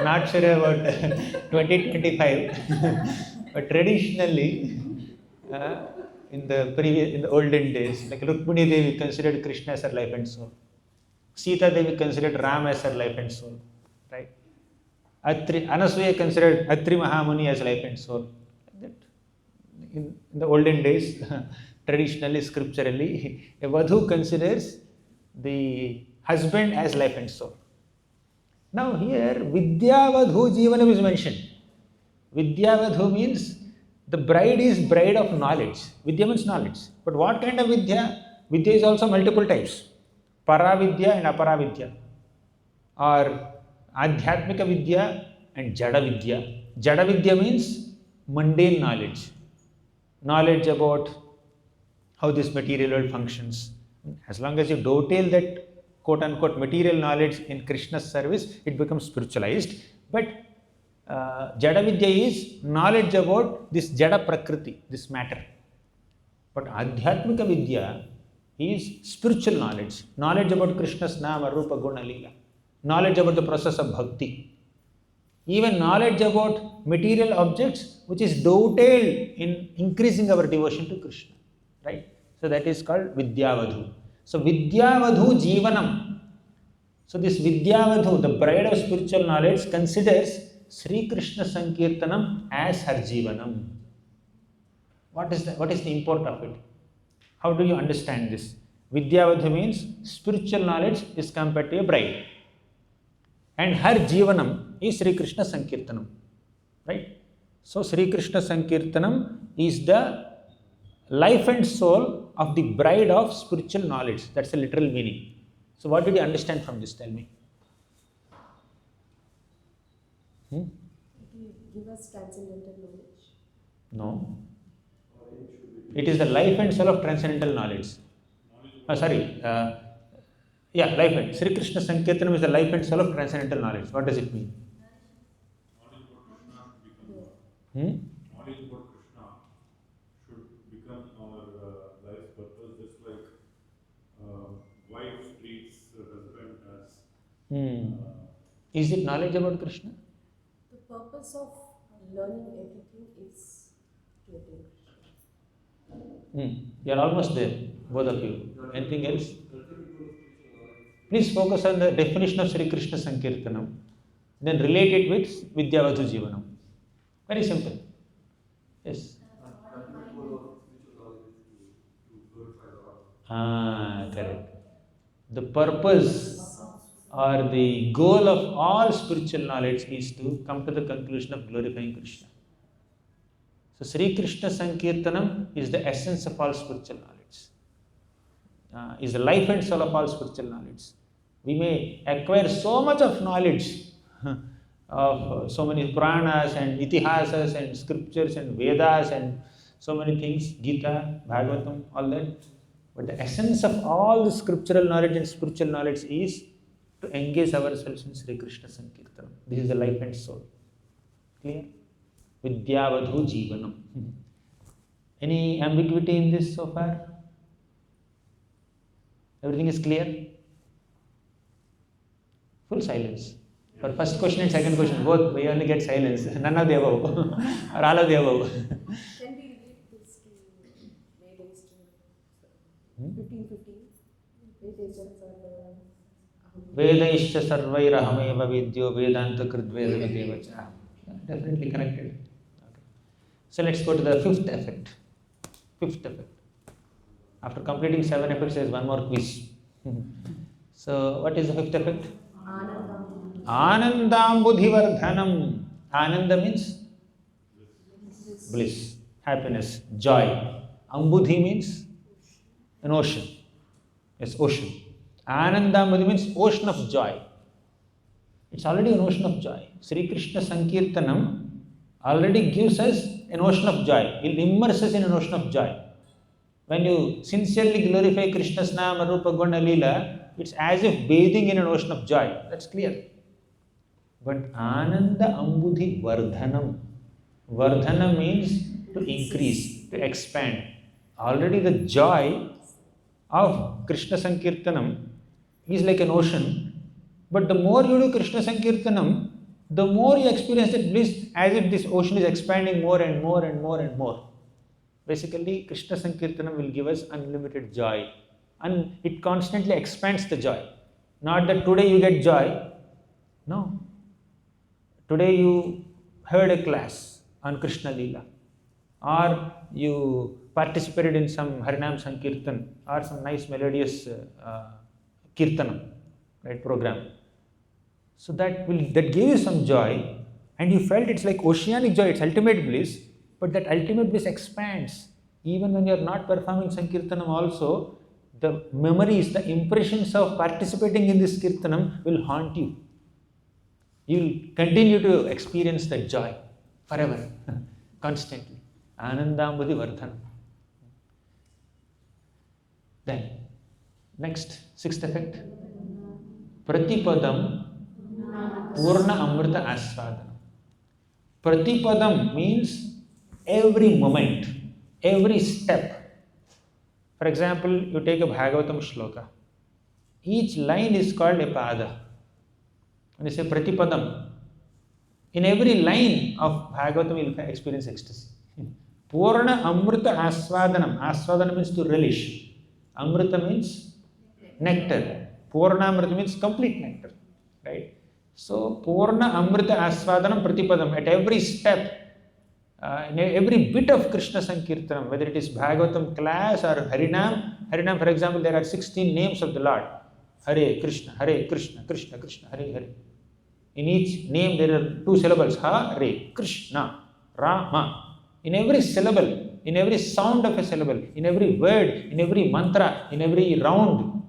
not sure about 2025, but traditionally, in the olden days, like Rukmini Devi considered Krishna as her life and soul. Sita Devi considered Ram as her life and soul, right? Anasuya considered Atri Mahamuni as life and soul. Like that. In the olden days, traditionally, scripturally, a Vadhu considers the husband as life and soul. Now here, Vidyavadhu Jivanam is mentioned. Vidyavadhu means the bride is bride of knowledge. Vidya means knowledge. But what kind of Vidya? Vidya is also multiple types. Paravidya and Aparavidya. Or Adhyatmika Vidya and Jada Vidya. Jada Vidya means mundane knowledge. Knowledge about how this material world functions. As long as you dovetail that quote unquote material knowledge in Krishna's service, it becomes spiritualized. But Jada Vidya is knowledge about this Jada Prakriti, this matter. But Adhyatmika Vidya is spiritual knowledge, knowledge about Krishna's Nama, Rupa, Guna, Leela, knowledge about the process of bhakti, even knowledge about material objects, which is dovetailed in increasing our devotion to Krishna, right? So that is called Vidyavadhu. So Vidyavadhu Jivanam. So this Vidyavadhu, the bride of spiritual knowledge, considers Sri Krishna Sankirtanam as her Jivanam. What is the import of it? How do you understand this? Vidyavadhu means spiritual knowledge is compared to a bride. And her Jivanam is Sri Krishna Sankirtanam. Right? So Sri Krishna Sankirtanam is the life and soul of the bride of spiritual knowledge. That's the literal meaning. So what did you understand from this? Tell me. Give us transcendental knowledge. No. It is the life and soul of transcendental knowledge. Life and Sri Krishna Sankirtanam is the life and soul of transcendental knowledge. What does it mean? Knowledge about Krishna should become our life's purpose, just like wife treats her husband as. Is it knowledge about Krishna? The purpose of learning everything is to attain Krishna. You are almost there, both of you. Anything else? Please focus on the definition of Sri Krishna Sankirtanam, then relate it with Vidyavadhu Jivanam. Very simple. Yes. Correct. The purpose or the goal of all spiritual knowledge is to come to the conclusion of glorifying Krishna. So Sri Krishna Sankirtanam is the essence of all spiritual knowledge. Is the life and soul of all spiritual knowledge. We may acquire so much of knowledge of so many Puranas and Itihasas and scriptures and Vedas and so many things, Gita, Bhagavatam, all that. But the essence of all the scriptural knowledge and spiritual knowledge is to engage ourselves in Sri Krishna Sankirtanam. This is the life and soul. Clear? Vidyavadhu Jivanam. Any ambiguity in this so far? Everything is clear? Full silence. For first question and second question, both we only get silence. None of the above, or all of the above. Can we relate this to Vedas 15:15? Vedas Vedaishcha sarvairahameva vidyo vedanta kridveda videvacha. Definitely connected. Okay. So let's go to the fifth effect. Fifth effect. After completing 7 effects, there is one more quiz. So what is the fifth effect? Anandam. Anandam buddhivardhanam. Ananda means bliss, happiness, joy. Ambudhi means an ocean. Yes, ocean. Anandambudhi means ocean of joy. It's already an ocean of joy. Sri Krishna Sankirtanam already gives us an ocean of joy. It immerses us in an ocean of joy. When you sincerely glorify Krishna's Nama, Rupa, Guna, Leela, it's as if bathing in an ocean of joy. That's clear. But Ananda Ambudhi Vardhanam. Vardhana means to increase, to expand. Already the joy of Krishna Sankirtanam is like an ocean, but the more you do Krishna Sankirtanam, the more you experience that bliss as if this ocean is expanding more and more and more and more. Basically, Krishna Sankirtanam will give us unlimited joy, and it constantly expands the joy. Not that today you get joy, no. Today you heard a class on Krishna Leela, or you participated in some Harinam Sankirtan or some nice melodious Kirtanam, right, program. So that gave you some joy, and you felt it's like oceanic joy, it's ultimate bliss, but that ultimate bliss expands. Even when you are not performing Sankirtanam also, the memories, the impressions of participating in this Kirtanam will haunt you. You will continue to experience that joy forever, constantly. Anandambudhi Vardhanam. Then, next, sixth effect. Pratipadam Purna Amrita Asvadanam. Pratipadam means every moment, every step. For example, you take a Bhagavatam shloka. Each line is called a pada. When you say Pratipadam, in every line of Bhagavatam you will experience ecstasy. Purna Amrita Asvadanam. Asvadanam means to relish. Amrita means nectar. Purna Amrita means complete nectar. Right? So, Purna Amrita Asvadanam Pratipadam. At every step, in every bit of Krishna Sankirtanam, whether it is Bhagavatam class or Harinam. Harinam, for example, there are 16 names of the Lord. Hare Krishna, Krishna Krishna, Hare Hare. In each name there are 2 syllables. Hare Krishna, Rama. In every syllable, in every sound of a syllable, in every word, in every mantra, in every round,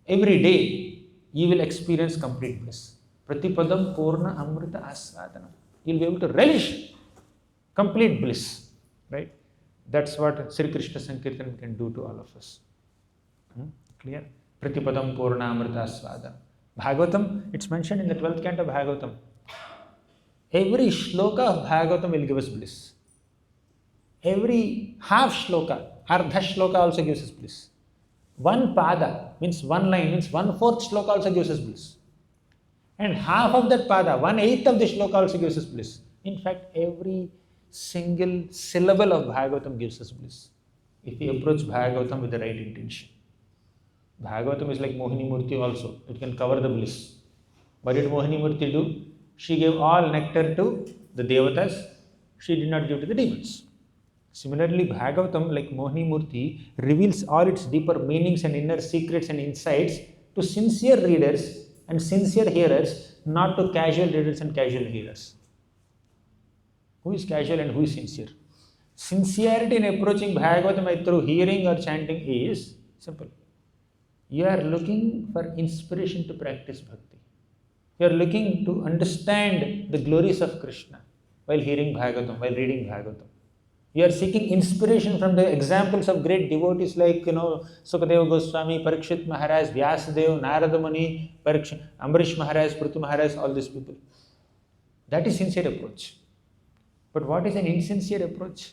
every day, you will experience complete bliss. Pratipadam Purna Amrita Asvadanam. You will be able to relish complete bliss. Right? That's what Sri Krishna Sankirtan can do to all of us. Clear? Pratipadam Purna Amrita Asvadanam. Bhagavatam, it's mentioned in the 12th canto of Bhagavatam. Every shloka of Bhagavatam will give us bliss. Every half shloka, ardha shloka also gives us bliss. One pada means one line, means 1/4 shloka also gives us bliss. And half of that pada, 1/8 of the shloka also gives us bliss. In fact, every single syllable of Bhagavatam gives us bliss. If we approach Bhagavatam with the right intention. Bhagavatam is like Mohini Murti also. It can cover the bliss. What did Mohini Murti do? She gave all nectar to the Devatas. She did not give to the demons. Similarly, Bhagavatam, like Mohini Murti, reveals all its deeper meanings and inner secrets and insights to sincere readers and sincere hearers, not to casual readers and casual hearers. Who is casual and who is sincere? Sincerity in approaching Bhagavatam through hearing or chanting is simple. You are looking for inspiration to practice bhakti. You are looking to understand the glories of Krishna while hearing Bhagavatam, while reading Bhagavatam. You are seeking inspiration from the examples of great devotees like, Sukadeva Goswami, Parikshit Maharaj, Vyasadeva, Narada Muni, Ambarish Maharaj, Prithu Maharaj, all these people. That is sincere approach. But what is an insincere approach?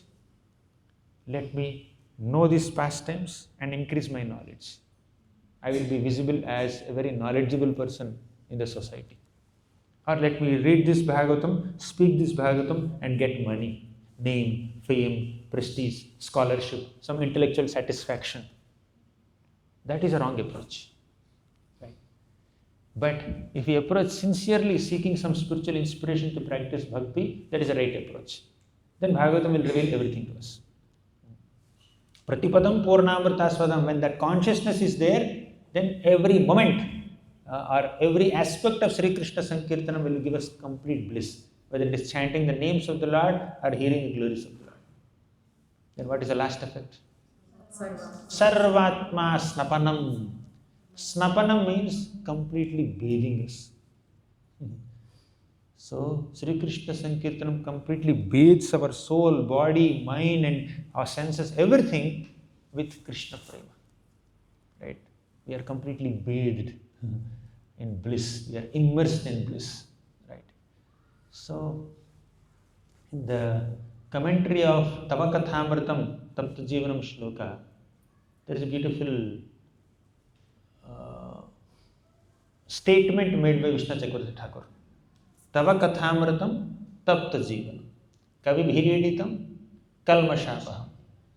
Let me know these pastimes and increase my knowledge. I will be visible as a very knowledgeable person in the society. Or let me read this Bhagavatam, speak this Bhagavatam and get money, name, fame, prestige, scholarship, some intellectual satisfaction. That is a wrong approach. Right? But if we approach sincerely seeking some spiritual inspiration to practice bhakti, that is the right approach. Then Bhagavatam will reveal everything to us. Pratipadam Purnamritaswadam, when that consciousness is there, then every moment or every aspect of Sri Krishna Sankirtanam will give us complete bliss, whether it is chanting the names of the Lord or hearing the glories of the Lord. Then what is the last effect? Sarvatma Snapanam. Snapanam means completely bathing us. So, Sri Krishna Sankirtanam completely bathes our soul, body, mind, and our senses, everything with Krishna Prema. Right? We are completely bathed in bliss. We are immersed in bliss. Right? So, in the commentary of Tavakathamritam Tapta Jivanam Shloka, there is a beautiful statement made by Vishnu Chakravarti Thakur. Tava kathamritam tapta jivanam kavibhiriditam kalmashapaham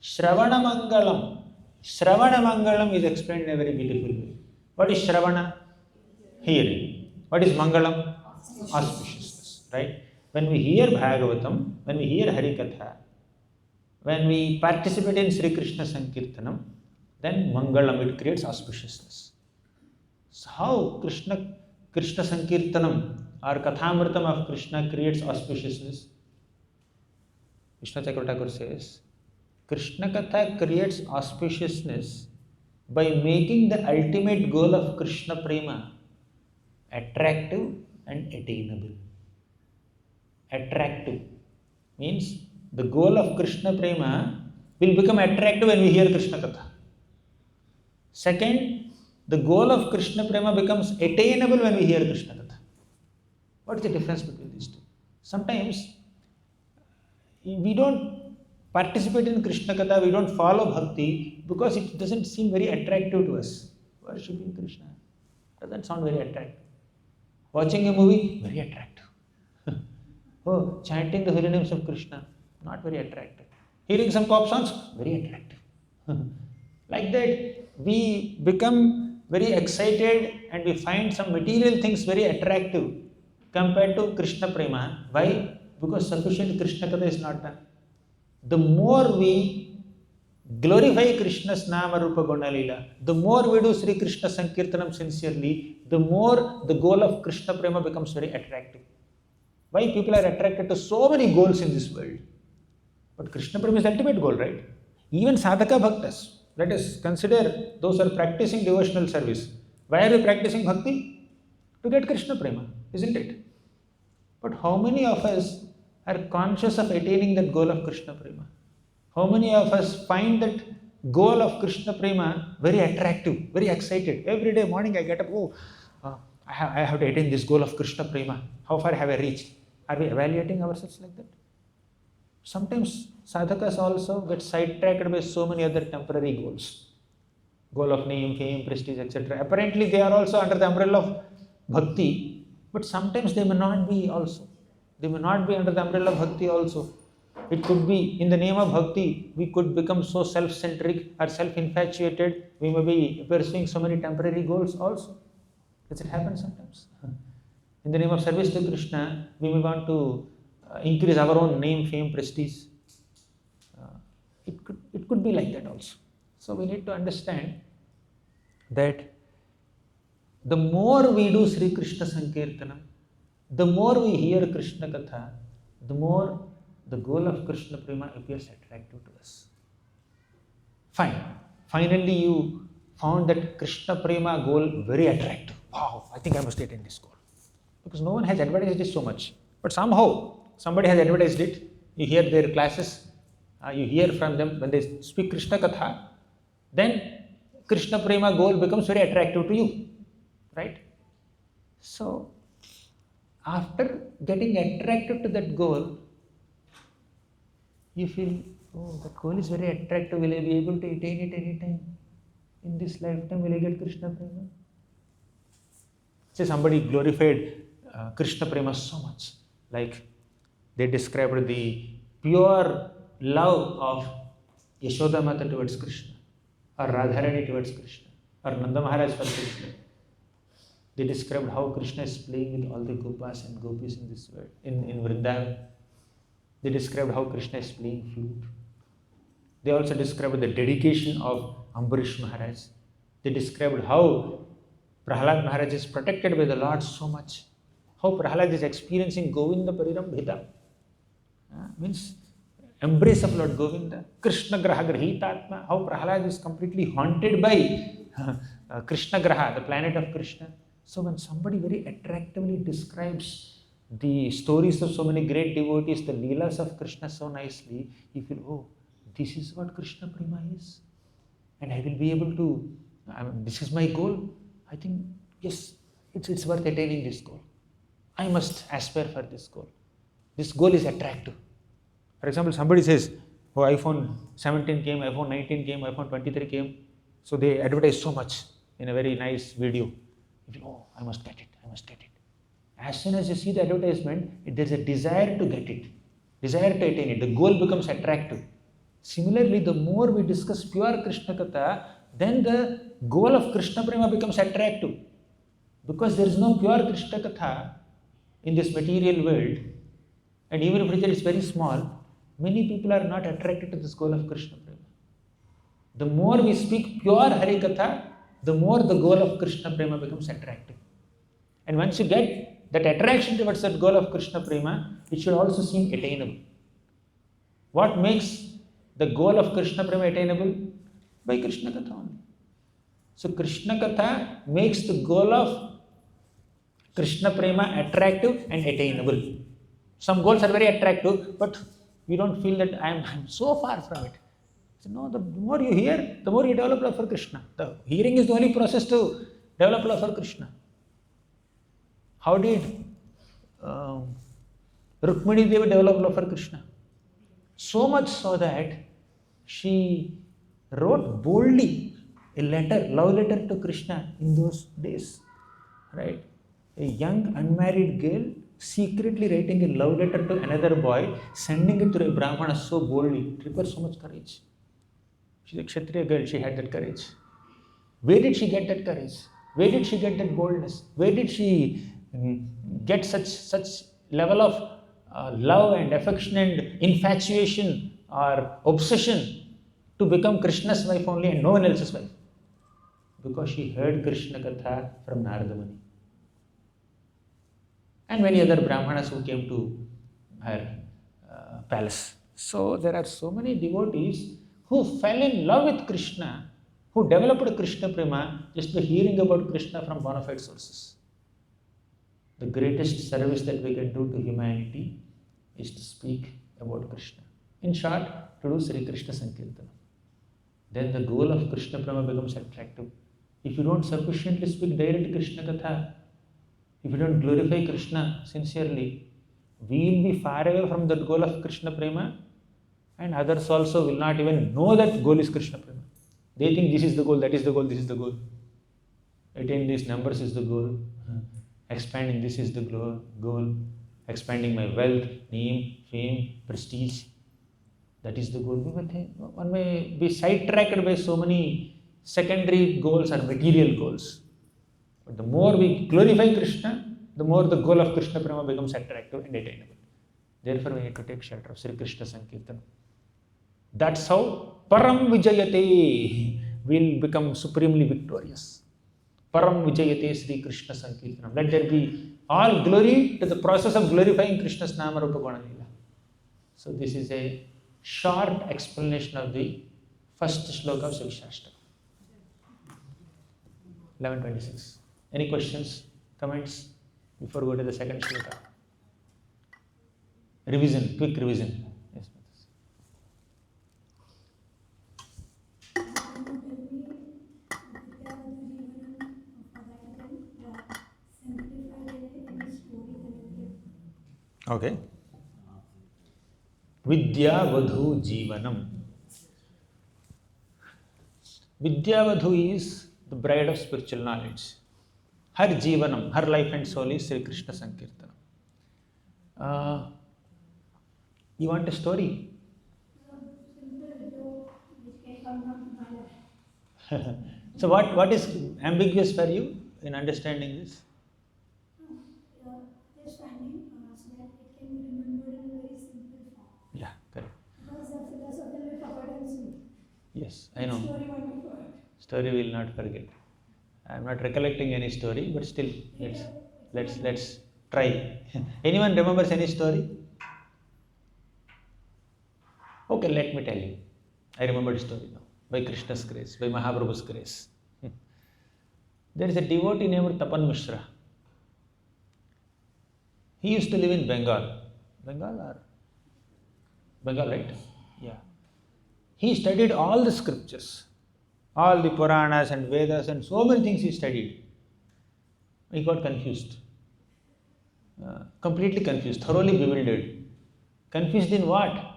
Shravana Mangalam. Shravana Mangalam is explained in a very beautiful way. What is Shravana? Hearing. What is Mangalam? Auspiciousness. Right? When we hear Bhagavatam, when we hear Harikatha, when we participate in Sri Krishna Sankirtanam, then Mangalam, it creates auspiciousness. So how Krishna Sankirtanam or Kathamritam of Krishna creates auspiciousness? Vishnu Chakravarti Thakur says, Krishna Katha creates auspiciousness by making the ultimate goal of Krishna Prema attractive and attainable. Attractive means the goal of Krishna Prema will become attractive when we hear Krishna Katha. Second, the goal of Krishna Prema becomes attainable when we hear Krishna Katha. What is the difference between these two? Sometimes we don't participate in Krishna Katha, we don't follow bhakti because it doesn't seem very attractive to us. Worshipping Krishna doesn't sound very attractive. Watching a movie, very attractive. Oh, chanting the holy names of Krishna, not very attractive. Hearing some pop songs, very attractive. Like that, we become very excited and we find some material things very attractive compared to Krishna Prema. Why? Because sufficient Krishna Katha is not done. The more we glorify Krishna's Nama Rupa Guna Leela, the more we do Sri Krishna Sankirtanam sincerely, the more the goal of Krishna Prema becomes very attractive. Why people are attracted to so many goals in this world? But Krishna Prema is the ultimate goal, right? Even sadhaka bhaktas, let us consider those who are practicing devotional service. Why are we practicing bhakti? To get Krishna Prema, isn't it? But how many of us are conscious of attaining that goal of Krishna Prema? How many of us find that goal of Krishna Prema very attractive, very excited? Every day morning I get up, I have to attain this goal of Krishna Prema. How far have I reached? Are we evaluating ourselves like that? Sometimes sadhakas also get sidetracked by so many other temporary goals. Goal of name, fame, prestige, etc. Apparently they are also under the umbrella of bhakti, but sometimes they may not be also. They may not be under the umbrella of bhakti also. It could be in the name of bhakti, we could become so self-centric or self-infatuated, we may be pursuing so many temporary goals also. Does it happen sometimes? In the name of service to Krishna, we may want to increase our own name, fame, prestige. It could be like that also. So we need to understand that the more we do Sri Krishna Sankirtanam, the more we hear Krishna Katha, the more the goal of Krishna Prema appears attractive to us. Fine. Finally, you found that Krishna Prema goal very attractive. Wow, I think I must attain this goal. Because no one has advertised it so much. But somehow, somebody has advertised it. You hear their classes, you hear from them when they speak Krishna Katha, then Krishna Prema goal becomes very attractive to you. Right? So, after getting attracted to that goal, you feel, oh, that goal is very attractive. Will I be able to attain it anytime? In this lifetime, will I get Krishna Prema? Say somebody glorified Krishna Prema so much. Like they described the pure love of Yashoda Mata towards Krishna, or Radharani towards Krishna, or Nanda Maharaj for Krishna. They described how Krishna is playing with all the gopas and gopis in this world, in Vrindavan. They described how Krishna is playing flute. They also described the dedication of Ambarish Maharaj. They described how Prahlad Maharaj is protected by the Lord so much. How Prahlad is experiencing Govinda Parirambhita. Means embrace of Lord Govinda. Krishna Graha Grahitatma. How Prahlad is completely haunted by Krishna Graha, the planet of Krishna. So when somebody very attractively describes the stories of so many great devotees, the Leelas of Krishna so nicely, you feel, oh, this is what Krishna Prema is. And I will be able to, this is my goal. I think, yes, it's worth attaining this goal. I must aspire for this goal. This goal is attractive. For example, somebody says, oh, iPhone 17 came, iPhone 19 came, iPhone 23 came. So they advertise so much in a very nice video. You feel, oh, I must get it, I must get it. As soon as you see the advertisement, there's a desire to get it, desire to attain it. The goal becomes attractive. Similarly, the more we discuss pure Krishna Katha, then the goal of Krishna Prema becomes attractive. Because there is no pure Krishna Katha in this material world, and even if it is very small, many people are not attracted to this goal of Krishna Prema. The more we speak pure Hari Katha, the more the goal of Krishna Prema becomes attractive. And once you get that attraction towards that goal of Krishna Prema, it should also seem attainable. What makes the goal of Krishna Prema attainable? By Krishna Katha only. So Krishna Katha makes the goal of Krishna Prema attractive and attainable. Some goals are very attractive, but you don't feel that I'm so far from it. So no, the more you hear, the more you develop love for Krishna. The hearing is the only process to develop love for Krishna. How did Rukmini Devi develop love for Krishna? So much so that she wrote boldly a letter, love letter to Krishna in those days. Right? A young unmarried girl secretly writing a love letter to another boy, sending it to a Brahmana so boldly. It requires so much courage. She's a Kshatriya girl, she had that courage. Where did she get that courage? Where did she get that boldness? Where did she get such level of love and affection and infatuation or obsession to become Krishna's wife only and no one else's wife? Because she heard Krishna Katha from Narada Muni. And many other Brahmanas who came to her palace. So there are so many devotees who fell in love with Krishna, who developed Krishna Prema just by hearing about Krishna from bona fide sources. The greatest service that we can do to humanity is to speak about Krishna. In short, to do Sri Krishna Sankirtana. Then the goal of Krishna Prema becomes attractive. If you don't sufficiently speak direct Krishna Katha, if you don't glorify Krishna sincerely, we will be far away from that goal of Krishna Prema, and others also will not even know that goal is Krishna Prema. They think this is the goal, that is the goal, this is the goal. Attain these numbers is the goal. Expanding this is the goal. Expanding my wealth, name, fame, prestige. That is the goal. One may be sidetracked by so many secondary goals or material goals. But the more we glorify Krishna, the more the goal of Krishna Prema becomes attractive and attainable. Therefore, we need to take shelter of Sri Krishna Sankirtan. That's how Param Vijayate will become supremely victorious. Param Vijayate Sri Krishna Sankirtanam. Let there be all glory to the process of glorifying Krishna's Nama Rupa Guna Leela. So this is a short explanation of the first shloka of Siksastakam. 11:26. Any questions, comments before we go to the second shloka? Revision, quick revision. Yes, okay. Vidyavadhu Jivanam. Vidyavadhu is the bride of spiritual knowledge. Her Jivanam, her life and soul is Sri Krishna Sankirtanam. You want a story? So what is ambiguous for you? in understanding this? Understanding so that it can be remembered in a very simple form. Yeah, correct. Because the philosopher will forget and soon. Yes, I know. Story won't be forgot. Story will not forget. I am not recollecting any story, but still, let's try. Anyone remembers any story? Okay, let me tell you. I remember a story now. By Krishna's grace, by Mahaprabhu's grace. There is a devotee named Tapan Mishra. He used to live in Bengal. Bengal, right? Yeah. He studied all the scriptures, all the Puranas and Vedas and so many things he studied. He got confused. Completely confused, thoroughly bewildered. Confused in what?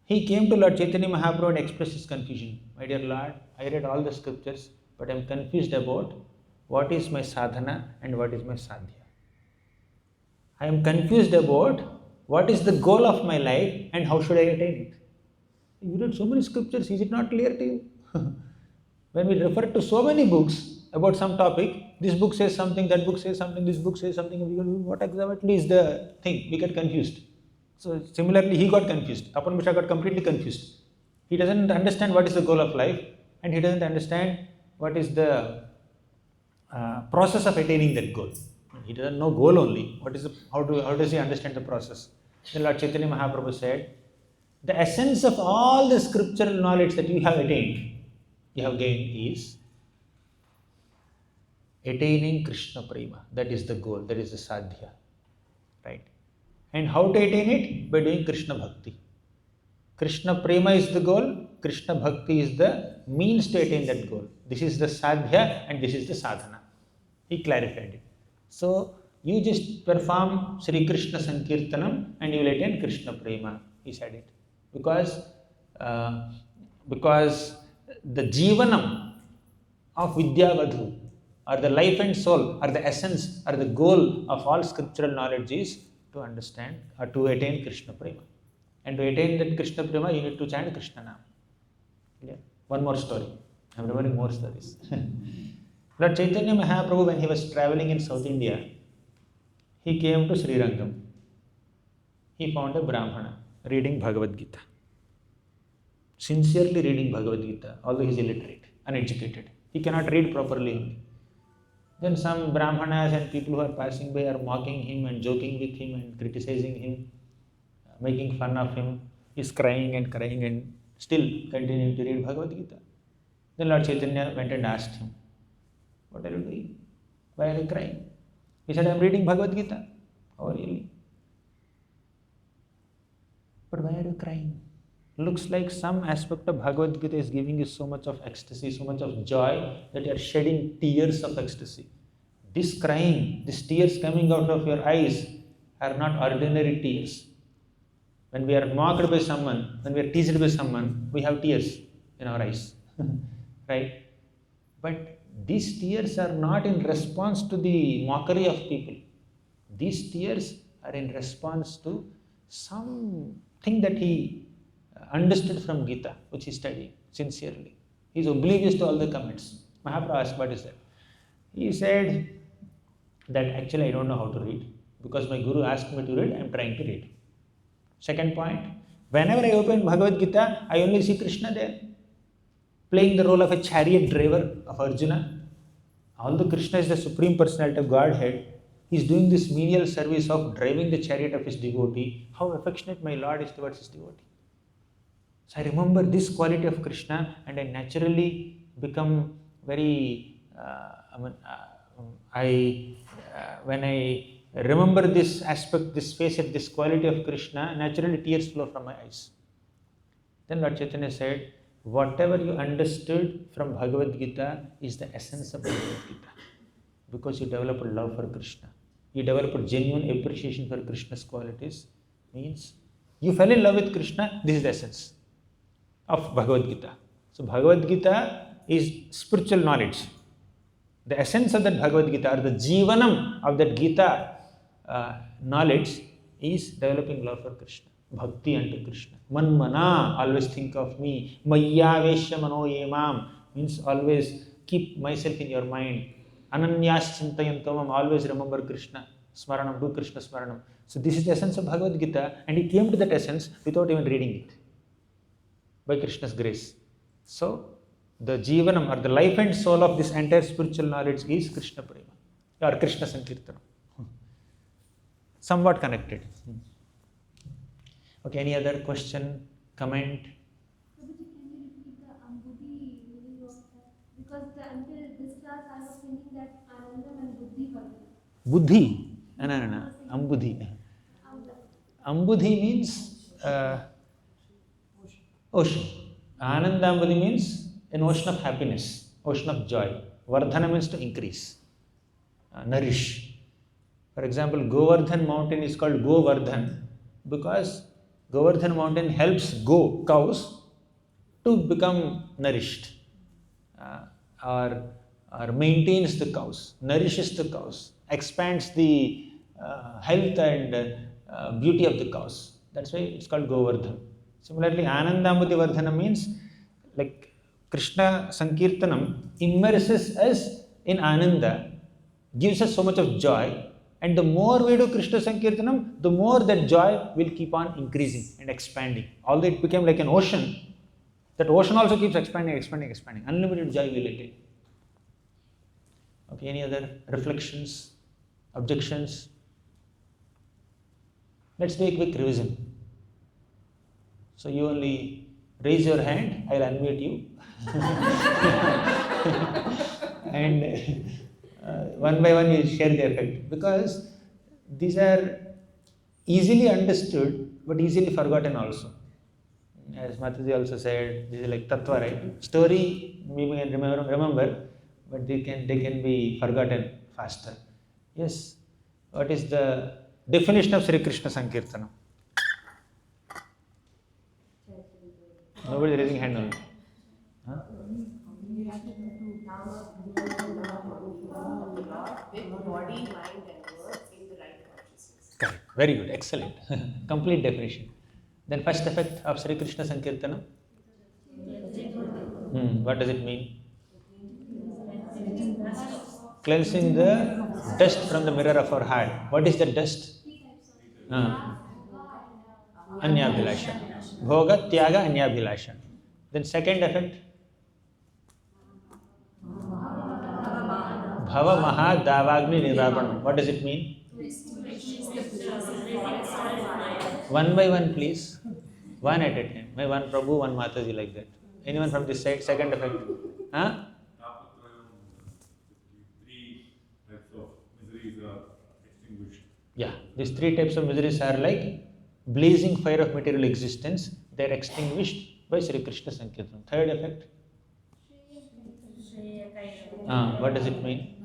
He came to Lord Chaitanya Mahaprabhu and expressed his confusion. My dear Lord, I read all the scriptures, but I am confused about what is my sadhana and what is my sadhya. I am confused about what is the goal of my life and how should I attain it. You read so many scriptures, is it not clear to you? When we refer to so many books about some topic, this book says something, that book says something, this book says something, what exactly is the thing? We get confused. So similarly, he got confused. Tapan Mishra got completely confused. He doesn't understand what is the goal of life and he doesn't understand what is the process of attaining that goal. He doesn't know goal only. How does he understand the process? Then Lord Chaitanya Mahaprabhu said, the essence of all the scriptural knowledge that you have attained, you have gained is attaining Krishna Prema. That is the goal, that is the sadhya. Right? And how to attain it? By doing Krishna Bhakti. Krishna Prema is the goal, Krishna Bhakti is the means to attain that goal. This is the sadhya and this is the sadhana. He clarified it. So, you just perform Sri Krishna Sankirtanam and you will attain Krishna Prema. He said it. Because the Jivanam of Vidyavadhu, or the life and soul, or the essence, or the goal of all scriptural knowledge is to understand or to attain Krishna Prema. And to attain that Krishna Prema, you need to chant Krishna Nam. Yeah. One more story. I am remembering more stories. Lord Chaitanya Mahaprabhu, when he was traveling in South India, he came to Sri Rangam. He found a Brahmana reading Bhagavad Gita. Sincerely reading Bhagavad Gita, although he is illiterate, uneducated. He cannot read properly only. Then some Brahmanas and people who are passing by are mocking him and joking with him and criticizing him, making fun of him. He is crying and still continuing to read Bhagavad Gita. Then Lord Chaitanya went and asked him, what are you doing? Why are you crying? He said, I am reading Bhagavad Gita. Oh, really? But why are you crying? Looks like some aspect of Bhagavad Gita is giving you so much of ecstasy, so much of joy that you are shedding tears of ecstasy. This crying, these tears coming out of your eyes are not ordinary tears. When we are mocked by someone, when we are teased by someone, we have tears in our eyes. Right? But these tears are not in response to the mockery of people. These tears are in response to something that he understood from Gita, which he studied sincerely. He is oblivious to all the comments. Mahaprabhu asked, what is that? He said that actually I don't know how to read. Because my Guru asked me to read, I am trying to read. Second point, whenever I open Bhagavad Gita, I only see Krishna there, playing the role of a chariot driver of Arjuna. Although Krishna is the Supreme Personality of Godhead, he is doing this menial service of driving the chariot of his devotee. How affectionate my Lord is towards his devotee. So I remember this quality of Krishna and I naturally become very, when I remember this aspect, this facet, this quality of Krishna, naturally tears flow from my eyes. Then Lord Chaitanya said, whatever you understood from Bhagavad Gita is the essence of Bhagavad Gita. Because you develop a love for Krishna. You develop a genuine appreciation for Krishna's qualities. Means you fell in love with Krishna, this is the essence of Bhagavad Gita. So Bhagavad Gita is spiritual knowledge. The essence of that Bhagavad Gita or the jivanam of that Gita knowledge is developing love for Krishna. Bhakti unto Krishna. Manmana, always think of me. Mayya veshya mano yemam means always keep myself in your mind. Ananyas Chintayantam, always remember Krishna. Smaranam, do Krishna Smaranam. So this is the essence of Bhagavad Gita, and he came to that essence without even reading it, by Krishna's grace. So the Jivanam, or the life and soul of this entire spiritual knowledge is Krishna Prema, or Krishna Sankirtanam. Somewhat connected. Okay, any other question, comment? Prabhuji, can you repeat the Ambudhi meaning of that? Because until this class I was thinking that Anandam and Buddhi were there. Buddhi? No. Ambudhi. Ambudhi means ocean. Anandambudhi means an ocean of happiness, ocean of joy. Vardhana means to increase, nourish. For example, Govardhan mountain is called Govardhan because Govardhan mountain helps cows to become nourished, or maintains the cows, nourishes the cows, expands the health and beauty of the cows. That's why it's called Govardhan. Similarly, Anandambudhi Vardhana means like Krishna Sankirtanam immerses us in Ananda, gives us so much of joy, and the more we do Krishna Sankirtanam, the more that joy will keep on increasing and expanding. Although it became like an ocean, that ocean also keeps expanding. Unlimited joy will attain. Okay, any other reflections, objections? Let's do a quick revision. So you only raise your hand, I'll unmute you. And one by one you share the effect. Because these are easily understood but easily forgotten also. As Mataji also said, this is like Tattva, right? Story we may remember, but they can be forgotten faster. Yes. What is the definition of Sri Krishna Sankirtanam? Nobody is raising hand only. Huh? With body, mind and words in the right consciousness. Correct. Very good. Excellent. Complete definition. Then first effect of Sri Krishna Sankirtanam? What does it mean? Cleansing the dust from the mirror of our heart. What is the dust? Anyabhilasha. Bhoga, Tyaga, Anyabhilasha. Then second effect? Bhava Maha Davagni Nirapanam. What does it mean? One by one, please. One at a time. May one Prabhu, one Mataji, like that. Anyone from this side? Second effect? Huh? Three types of miseries are extinguished. Yeah, these three types of miseries are like blazing fire of material existence. They are extinguished by Sri Krishna Sankirtanam. Third effect? What does it mean?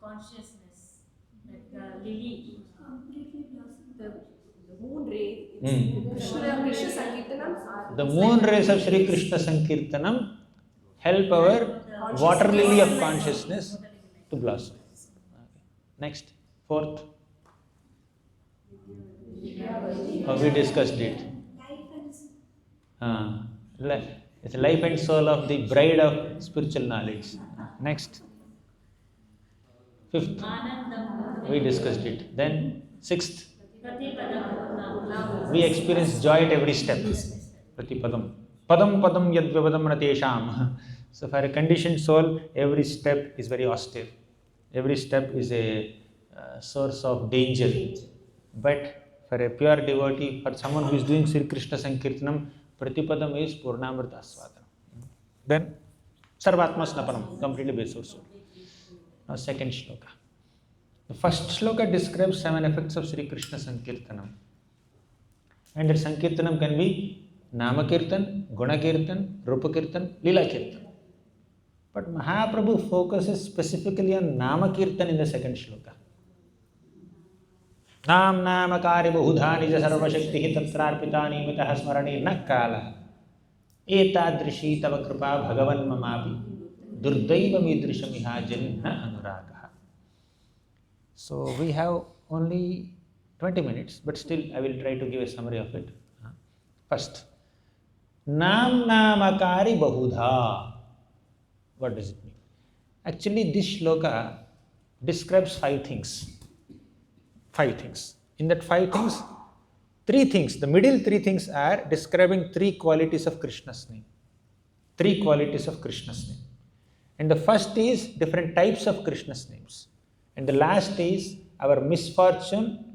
Consciousness, like the lily. Completely blossomed. The moon rays in Krishna Sankirtanam are The moon rays of Sri Krishna Sankirtanam help our water lily of consciousness to blossom. Okay. Next, fourth. We discussed it. It's the life and soul of the bride of spiritual knowledge. Next. Fifth. We discussed it. Then sixth. We experience joy at every step. Pratipadam. Padam padam yad vivadam ratesham. So for a conditioned soul, every step is very austere. Every step is a source of danger. But for a pure devotee, for someone who is doing Sri Krishna Sankirtanam, Pratipadam is Purnamrita Aswadam. Then Sarvatma Snapanam, completely based source. Now second shloka. The first shloka describes 7 effects of Sri Krishna Sankirtanam. And that Sankirtanam can be Namakirtan, Gunakirtan, Rupakirtan, Lila Kirtan. But Mahaprabhu focuses specifically on Namakirtan in the second shloka. Nam Namakari Bahudha Nija Sarvashakti Tatrarpitani Mitah Smarani Nakala Etadrishi Tava Kripa Bhagavan Mamapi Durdaiva Midrishamiha Janna Anuraga. So we have only 20 minutes, but still I will try to give a summary of it. First, Nam Namakari Bahudha. What does it mean? Actually, this shloka describes 5 things. 5 things. In that 5 things, 3 things, the middle 3 things are describing 3 qualities of Krishna's name. 3 qualities of Krishna's name. And the first is different types of Krishna's names. And the last is our misfortune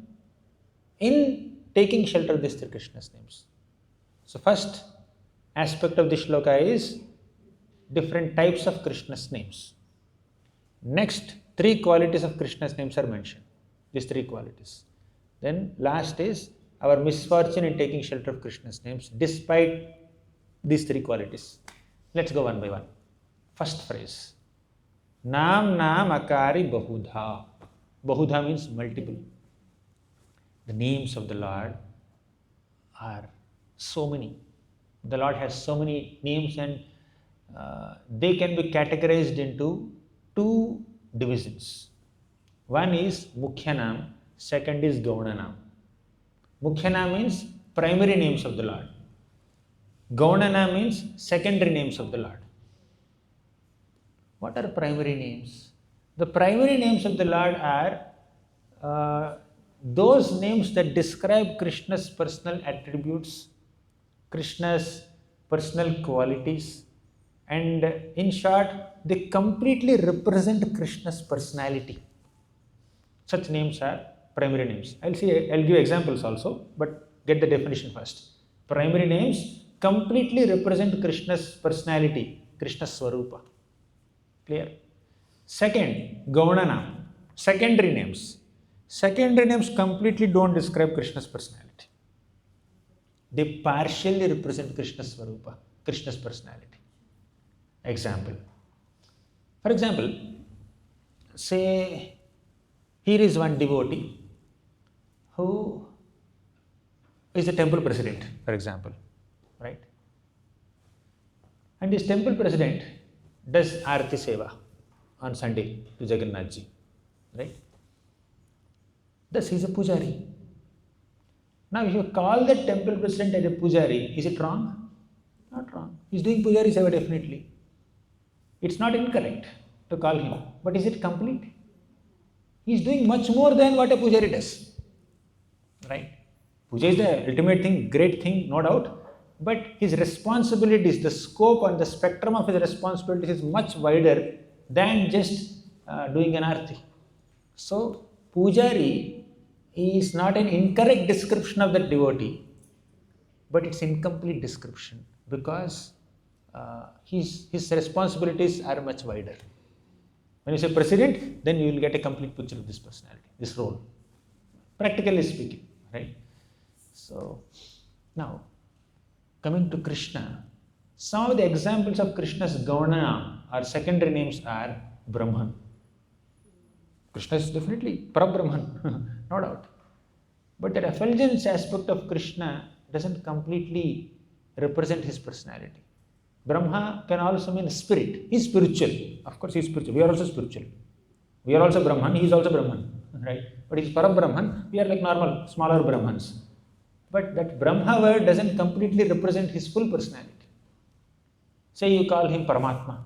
in taking shelter of these 3 Krishna's names. So first aspect of this shloka is different types of Krishna's names. Next, 3 qualities of Krishna's names are mentioned. These 3 qualities. Then last is our misfortune in taking shelter of Krishna's names despite these 3 qualities. Let's go one by one. First phrase. Nam Nam Akari Bahudha. Bahudha means multiple. The names of the Lord are so many. The Lord has so many names, and they can be categorized into 2 divisions. One is Mukhyanam, second is Gaunanam. Mukhyanam means primary names of the Lord. Gaunanam means secondary names of the Lord. What are primary names? The primary names of the Lord are those names that describe Krishna's personal attributes, Krishna's personal qualities, and in short, they completely represent Krishna's personality. Such names are primary names. I'll give examples also, but get the definition first. Primary names completely represent Krishna's personality, Krishna's Swarupa. Clear? Second, Gaunanam, secondary names. Secondary names completely don't describe Krishna's personality. They partially represent Krishna's Swarupa, Krishna's personality. Example. For example, say here is one devotee who is a temple president, for example, right? And this temple president does Arati Seva on Sunday to Jagannath Ji, right? Thus, he is a pujari. Now, if you call the temple president as a pujari, is it wrong? Not wrong. He is doing pujari seva definitely. It's not incorrect to call him, but is it complete? He is doing much more than what a pujari does, right? Puja is the ultimate thing, great thing, no doubt. But his responsibilities, the scope and the spectrum of his responsibilities is much wider than just doing an arti. So, pujari is not an incorrect description of that devotee, but it's incomplete description because his responsibilities are much wider. When you say president, then you will get a complete picture of this personality, this role, practically speaking, right? So, now, coming to Krishna, some of the examples of Krishna's Gauna or secondary names are Brahman. Krishna is definitely Parabrahman, no doubt. But the effulgence aspect of Krishna doesn't completely represent his personality. Brahma can also mean spirit. He is spiritual. Of course, he is spiritual. We are also spiritual. We are also Brahman. He is also Brahman, right? But he is Parabrahman. We are like normal, smaller Brahmans. But that Brahma word doesn't completely represent his full personality. Say you call him Paramatma.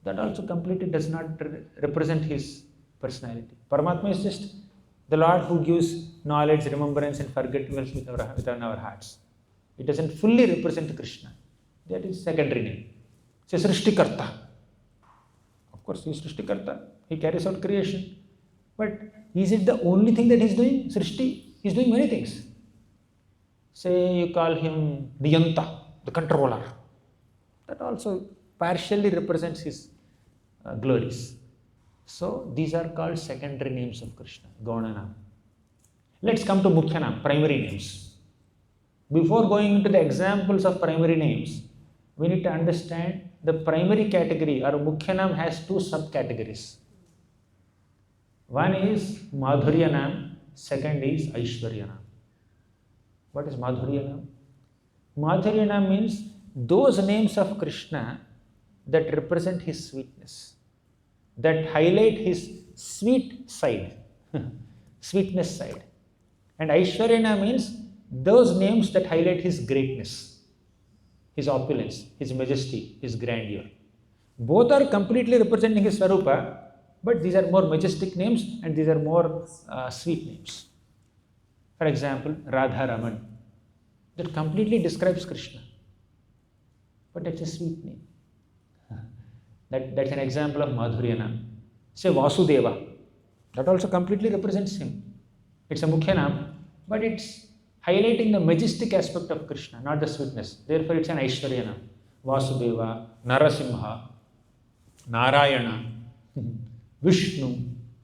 That also completely does not represent his personality. Paramatma is just the Lord who gives knowledge, remembrance and forgetfulness within our hearts. It doesn't fully represent Krishna. That is secondary name. Say Srishtikarta. Of course, he is Srishtikarta. He carries out creation. But is it the only thing that he is doing? Srishti? He is doing many things. Say you call him Niyanta, the controller. That also partially represents his glories. So these are called secondary names of Krishna, Gaunanam. Let's come to Mukhyanam, primary names. Before going into the examples of primary names, we need to understand the primary category or Mukhyanam has 2 subcategories. One is Madhuryanam, second is Aishwaryanam. What is Madhuryanam? Madhuryanam means those names of Krishna that represent his sweetness, that highlight his sweet side, sweetness side. And Aishwaryana means those names that highlight his greatness, his opulence, his majesty, his grandeur. Both are completely representing his Swarupa, but these are more majestic names and these are more sweet names. For example, Radha Raman. That completely describes Krishna, but it's a sweet name. That's an example of Madhuryana. Say Vasudeva. That also completely represents him. It's a Mukhyanam, but it's highlighting the majestic aspect of Krishna, not the sweetness. Therefore, it's an Aishwaryanam. Vasudeva, Narasimha, Narayana, Vishnu,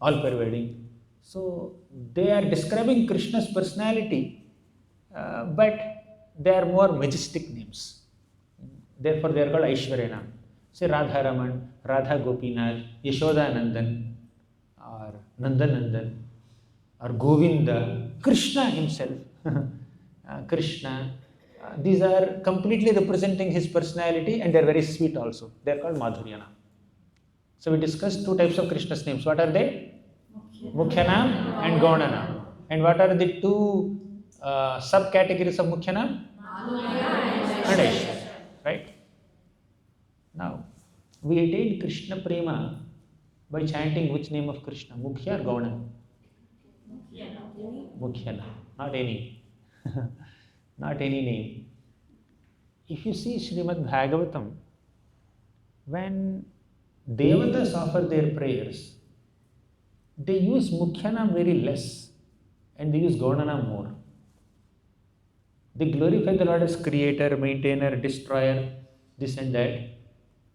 all pervading. So, they are describing Krishna's personality, but they are more majestic names. Therefore, they are called Aishwaryanam. Say Radha Raman, Radha Gopinath, Yashoda Nandan, or Nandanandan, or Govinda, Krishna himself, Krishna. These are completely representing his personality and they are very sweet also. They are called Madhuryana. So we discussed two types of Krishna's names. What are they? Mukhyanam and Gaunanam. And what are the two subcategories of Mukhyanam? And Aishwarya. Right? Now, we attained Krishna Prema by chanting which name of Krishna? Mukhya or Gauna? Mukhyana. Not any. Not any name. If you see Srimad Bhagavatam, when Devatas offer their prayers, they use Mukhyanam very less and they use Gaunanam more. They glorify the Lord as creator, maintainer, destroyer, this and that.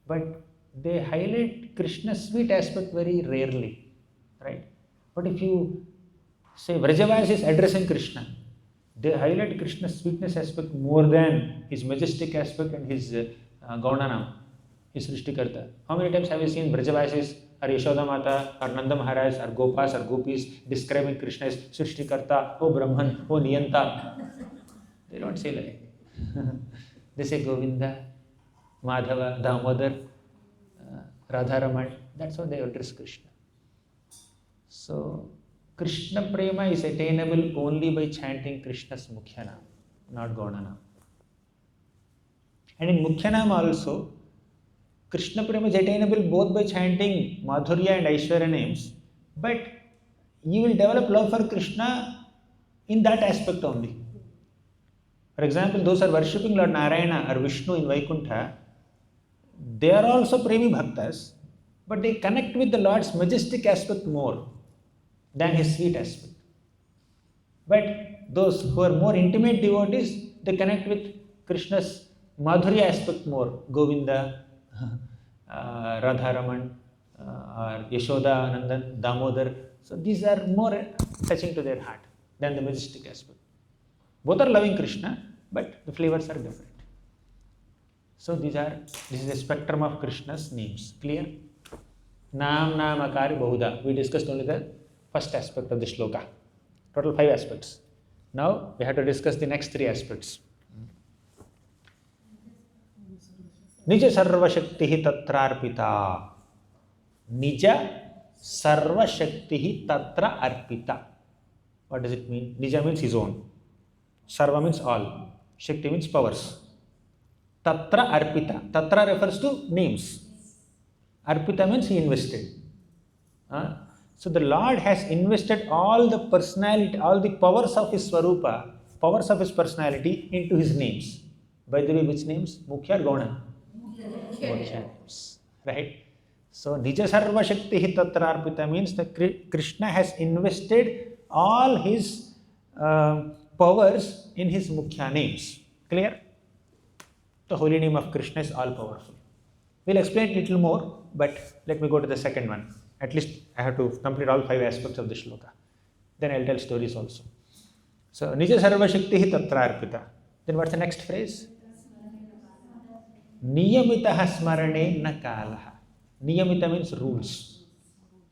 But they highlight Krishna's sweet aspect very rarely, right? But if you say Vrajavas is addressing Krishna, they highlight Krishna's sweetness aspect more than his majestic aspect and his Gaunanam, his Srishtikarta. How many times have you seen Vrajavasis or Yashoda Mata or Nanda Maharaj or Gopas or Gopis describing Krishna as Srishtikarta, oh Brahman, oh Niyanta? They don't say like they say Govinda, Madhava, Damodar, Radharaman. That's how they address Krishna. So, Krishna Prema is attainable only by chanting Krishna's Mukhyanam, not Gaunanam. And in Mukhyanam also, Krishna Prema is attainable both by chanting Madhurya and Aishwarya names, but you will develop love for Krishna in that aspect only. For example, those who are worshipping Lord Narayana or Vishnu in Vaikuntha, they are also Premi Bhaktas, but they connect with the Lord's majestic aspect more than his sweet aspect. But those who are more intimate devotees, they connect with Krishna's Madhurya aspect more. Govinda, Radharaman, or Yashoda, Nandan, Damodar. So these are more touching to their heart than the majestic aspect. Both are loving Krishna, but the flavors are different. So this is a spectrum of Krishna's names. Clear? Nam, Nam, Akari, Bahuda. We discussed only the first aspect of the shloka. Total 5 aspects. Now we have to discuss the next 3 aspects. Nija sarva shaktihi tatra arpita. Nija sarva shaktihi tatra arpita. What does it mean? Nija means his own. Sarva means all. Shakti means powers. Tatra arpita. Tatra refers to names. Arpita means he invested. So the Lord has invested all the personality, all the powers of his Swarupa, powers of his personality into his names. By the way, which names? Mukhya or Gauna? Mukhya names. Right? So Nija Sarva Shakti Tatra Arpita means that Krishna has invested all his powers in his Mukhya names. Clear? The holy name of Krishna is all powerful. We'll explain it a little more, but let me go to the second one. At least I have to complete all 5 aspects of the shloka. Then I'll tell stories also. So, Nija Sarva Shakti Tatra Arpita. Then what's the next phrase? Niyamitaha Smarane Na Kalaha. Niyamita means rules,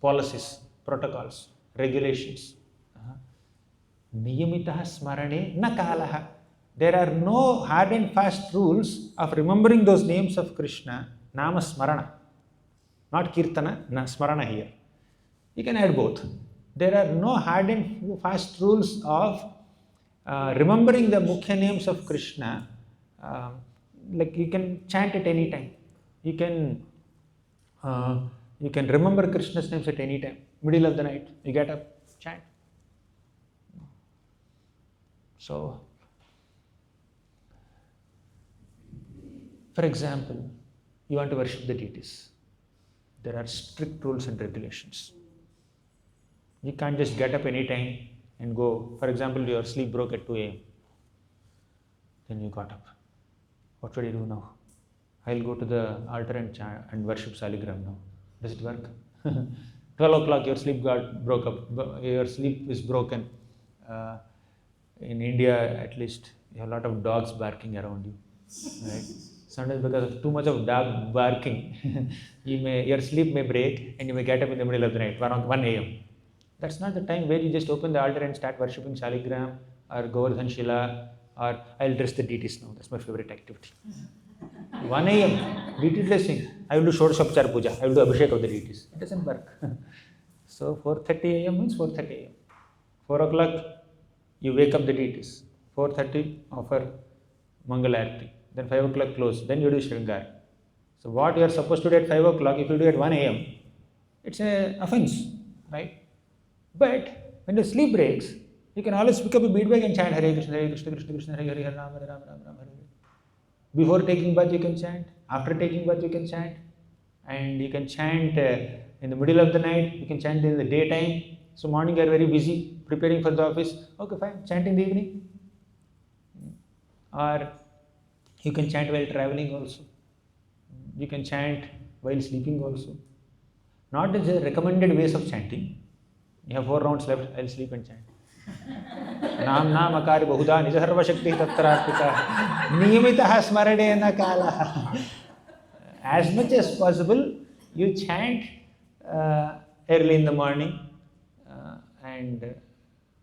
policies, protocols, regulations. Niyamitaha Smarane Na Kalaha. There are no hard and fast rules of remembering those names of Krishna, Nama Smarana. Not Kirtana, Smarana here. You can add both. There are no hard and fast rules of remembering the Mukhya names of Krishna. Like you can chant at any time. You can You can remember Krishna's names at any time. Middle of the night, you get up, chant. So, for example, you want to worship the deities. There are strict rules and regulations. You can't just get up any time and go. For example, your sleep broke at 2 a.m. Then you got up. What should I do now? I'll go to the altar and worship Saligram now. Does it work? 12 o'clock, your sleep broke up. Your sleep is broken. In India, at least, you have a lot of dogs barking around you. Right? Sometimes because of too much of dog barking, your sleep may break and you may get up in the middle of the night, 1 a.m. That's not the time where you just open the altar and start worshipping Shaligram or Govardhan Shila, or I'll dress the deities now. That's my favorite activity. 1 a.m. deity dressing. I will do Shodashopchar Puja. I will do Abhishek of the deities. It doesn't work. So 4:30 a.m. means 4:30 a.m. 4 o'clock, you wake up the deities. 4:30, offer Mangalarti. Then 5 o'clock close. Then you do Shringar. So what you are supposed to do at 5 o'clock, if you do at 1 a.m., it's an offense, right? But when the sleep breaks, you can always pick up a bead bag and chant Hare Krishna, Krishna Krishna, Hare Hare, Hare Ram, Hare Ram, Ram Ram, Hare Hare. Before taking bath, you can chant. After taking bath, you can chant. And you can chant in the middle of the night. You can chant in the daytime. So morning you are very busy preparing for the office. Okay, fine. Chant in the evening. Or you can chant while traveling also. You can chant while sleeping also. Not the recommended ways of chanting. You have 4 rounds left. I'll sleep and chant. Nam Nam Akari Bahuda Nija Sarva Shakti Tattararpita Niyamitaha Smaradena Kalaha. As much as possible, you chant early in the morning and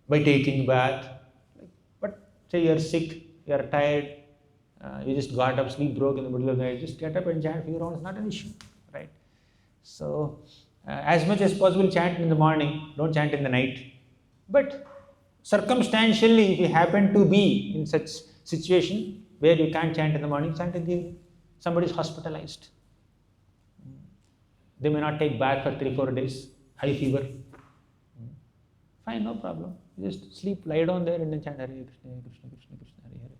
by taking bath. But say you are sick, you are tired, you just got up, sleep broke in the middle of the night, just get up and chant few rounds, not an issue, right? So, as much as possible, chant in the morning, don't chant in the night. But circumstantially, if you happen to be in such situation where you can't chant in the morning, chant in the evening. Somebody is hospitalized. They may not take bath for 3-4 days, high fever. Fine, no problem. Just sleep, lie down there and then chant Hare Krishna, Hare Krishna, Krishna Krishna, Hare Hare.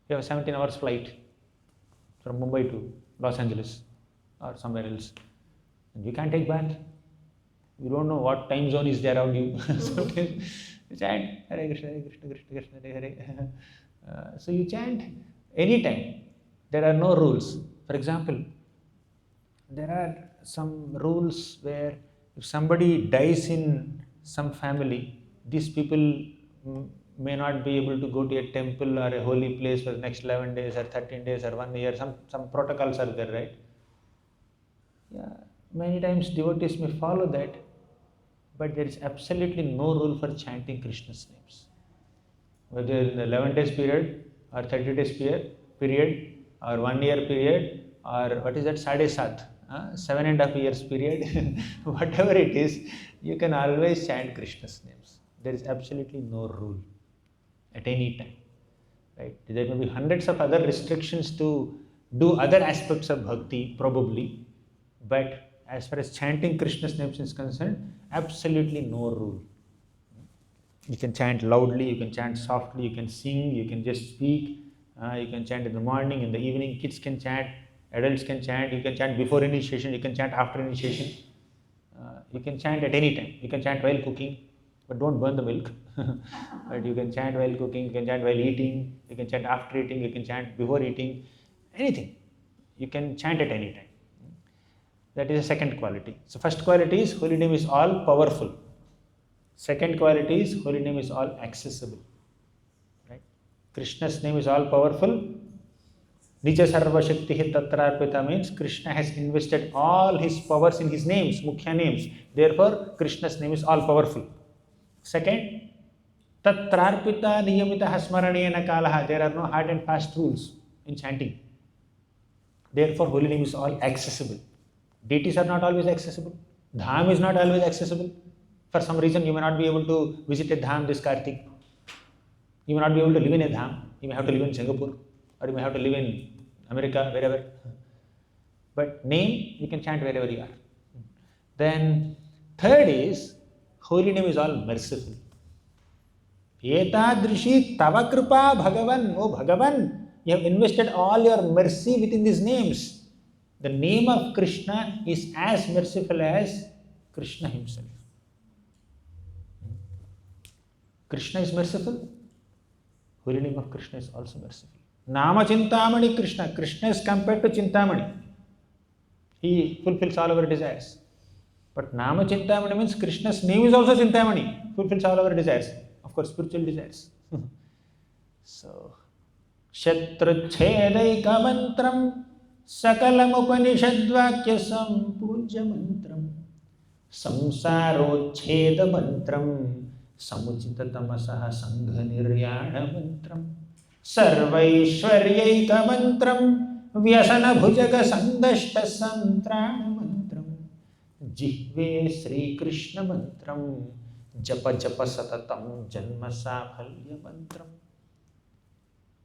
You have a 17 hours flight from Mumbai to Los Angeles or somewhere else. And you can't take bath. You don't know what time zone is there around you. Sometimes you chant Hare Krishna, Hare Krishna, Krishna Krishna, Hare Hare. So you chant anytime. There are no rules. For example, there are some rules where if somebody dies in some family, these people may not be able to go to a temple or a holy place for the next 11 days or 13 days or 1 year. Some protocols are there, right? Yeah, many times devotees may follow that, but there is absolutely no rule for chanting Krishna's names. Whether in the 11 days period or 30 days period or 1 year period or what is that, Sade Sat, 7.5 years period, whatever it is, you can always chant Krishna's names. There is absolutely no rule at any time. Right? There may be hundreds of other restrictions to do other aspects of bhakti, probably, but as far as chanting Krishna's names is concerned, absolutely no rule. You can chant loudly, you can chant softly, you can sing, you can just speak, you can chant in the morning, in the evening, kids can chant, adults can chant, you can chant before initiation, you can chant after initiation, you can chant at any time, you can chant while cooking, but don't burn the milk. But you can chant while cooking, you can chant while eating, you can chant after eating, you can chant before eating, anything. You can chant at any time. That is the second quality. So first quality is holy name is all powerful. Second quality is holy name is all accessible. Right? Krishna's name is all powerful. Nija Sarva Shakti Tattararpita means Krishna has invested all his powers in his names, Mukhya names. Therefore, Krishna's name is all powerful. Second, Tattararpita Niyamita Smaranena Kalaha. There are no hard and fast rules in chanting. Therefore, holy name is all accessible. Deities are not always accessible. Dham is not always accessible. For some reason, you may not be able to visit a dham this Kartik. You may not be able to live in a dham. You may have to live in Singapore, or you may have to live in America, wherever. But name, you can chant wherever you are. Then third is, holy name is all merciful. Etadrishi tava kripa bhagavan. Oh Bhagavan, you have invested all your mercy within these names. The name of Krishna is as merciful as Krishna himself. Krishna is merciful. Holy name of Krishna is also merciful. Nama Chintamani Krishna. Krishna is compared to Chintamani. He fulfills all our desires. But Nama Chintamani means Krishna's name is also Chintamani. Fulfills all our desires. Of course, spiritual desires. So, Shatruchhedaika mantram Sakalam Upanishadvakya Sampujya mantram Samsarochheda mantram Samuchita tamasaha sangha niryana mantram Sarvaishwaryaika mantram Vyasana bhujaga sandashta santrana mantram Jihve Sri Krishna mantram Japa japa satatam janma safalya mantram.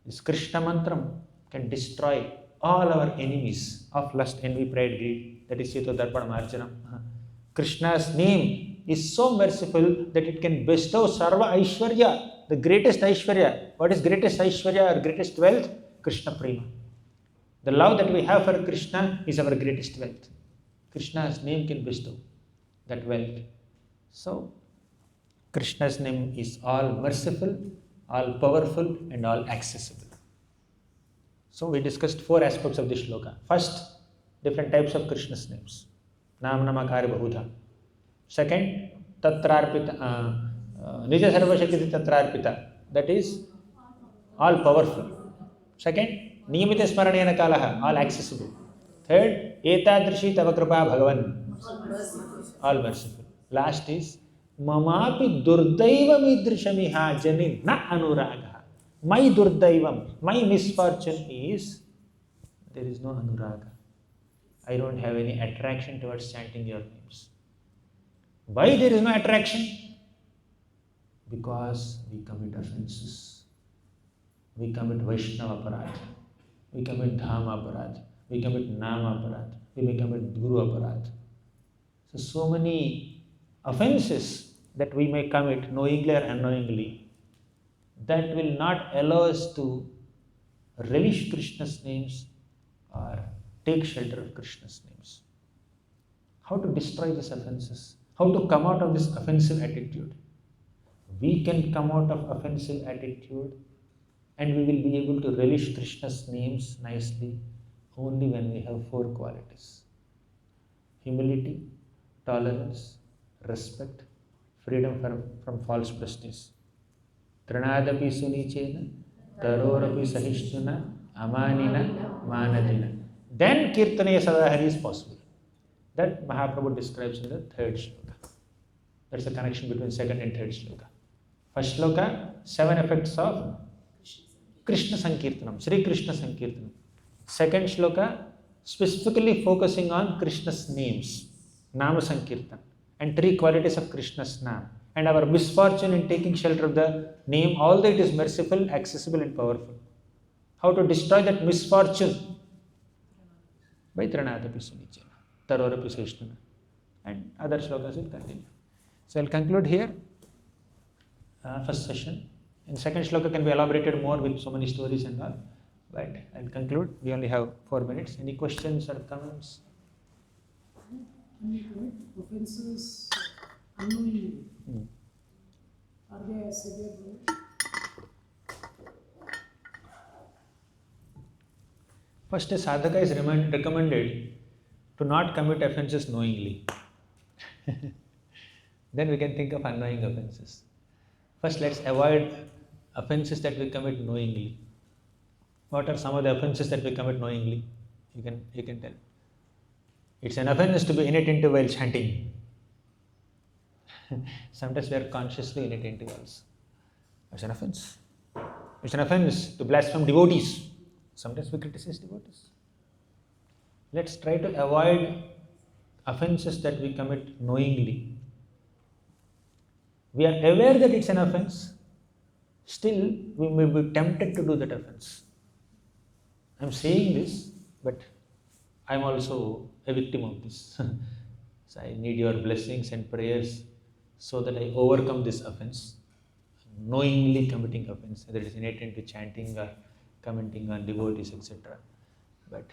This Krishna mantram can destroy all our enemies of lust, envy, pride, greed. That is Chito Darpanam Arjanam. Krishna's name is so merciful that it can bestow Sarva Aishwarya, the greatest Aishwarya. What is greatest Aishwarya or greatest wealth? Krishna Prema. The love that we have for Krishna is our greatest wealth. Krishna's name can bestow that wealth. So, Krishna's name is all merciful, all powerful, and all accessible. So, we discussed 4 aspects of this shloka. First, different types of Krishna's names. Nam Namakari Bahudha. Second, Tatrarpita, Nija Sarvashakti Tatrarpita. That is all powerful. Second, Niyamita Smaranayana Kalaha, all accessible. Third, Etadrishi Tavakripa Bhagavan, all merciful. Last is Mamapi Durdaivam Idrishamiha Janin Na Anuraga. My Durdaivam, my misfortune is there is no Anuraga. I don't have any attraction towards chanting your names. Why there is no attraction? Because we commit offenses. We commit Vaishnava Aparadha. We commit Dhamma Aparadha. We commit Nama Aparadha. We may commit Guru Aparadha. So many offenses that we may commit knowingly or unknowingly that will not allow us to relish Krishna's names or take shelter of Krishna's names. How to destroy these offenses? How to come out of this offensive attitude? We can come out of offensive attitude and we will be able to relish Krishna's names nicely only when we have 4 qualities. Humility, tolerance, respect, freedom from false prestige. Trinadapi sunichena, tarorapi sahishtuna, amanina, manadina. Then Kirtanaya Sadahari is possible. That Mahaprabhu describes in the 3rd shloka. That's the connection between 2nd and 3rd shloka. First shloka, 7 effects of Krishna Sankirtanam, Sri Krishna Sankirtanam. 2nd shloka, specifically focusing on Krishna's names, Nama Sankirtan, and 3 qualities of Krishna's name. And our misfortune in taking shelter of the name, although it is merciful, accessible, and powerful. How to destroy that misfortune? By Tranadapi Sunichena, Tarorapi Sahishtuna, and other shlokas will continue. So I'll conclude here, first session. In 2nd shloka can be elaborated more with so many stories and all. But I'll conclude. We only have 4 minutes. Any questions or comments? Offenses unknowingly. Are they severe? First, a sadhaka is recommended to not commit offenses knowingly. Then we can think of unknowing offenses. First, let's avoid offenses that we commit knowingly. What are some of the offenses that we commit knowingly? You can tell. It's an offense to be inattentive while chanting. Sometimes we are consciously inattentive also. It's an offense. It's an offense to blaspheme devotees. Sometimes we criticize devotees. Let's try to avoid offenses that we commit knowingly. We are aware that it's an offense. Still, we may be tempted to do that offense. I'm saying this, but I'm also a victim of this. So I need your blessings and prayers so that I overcome this offense, knowingly committing offense, whether it is inattentive to chanting or commenting on devotees, etc. But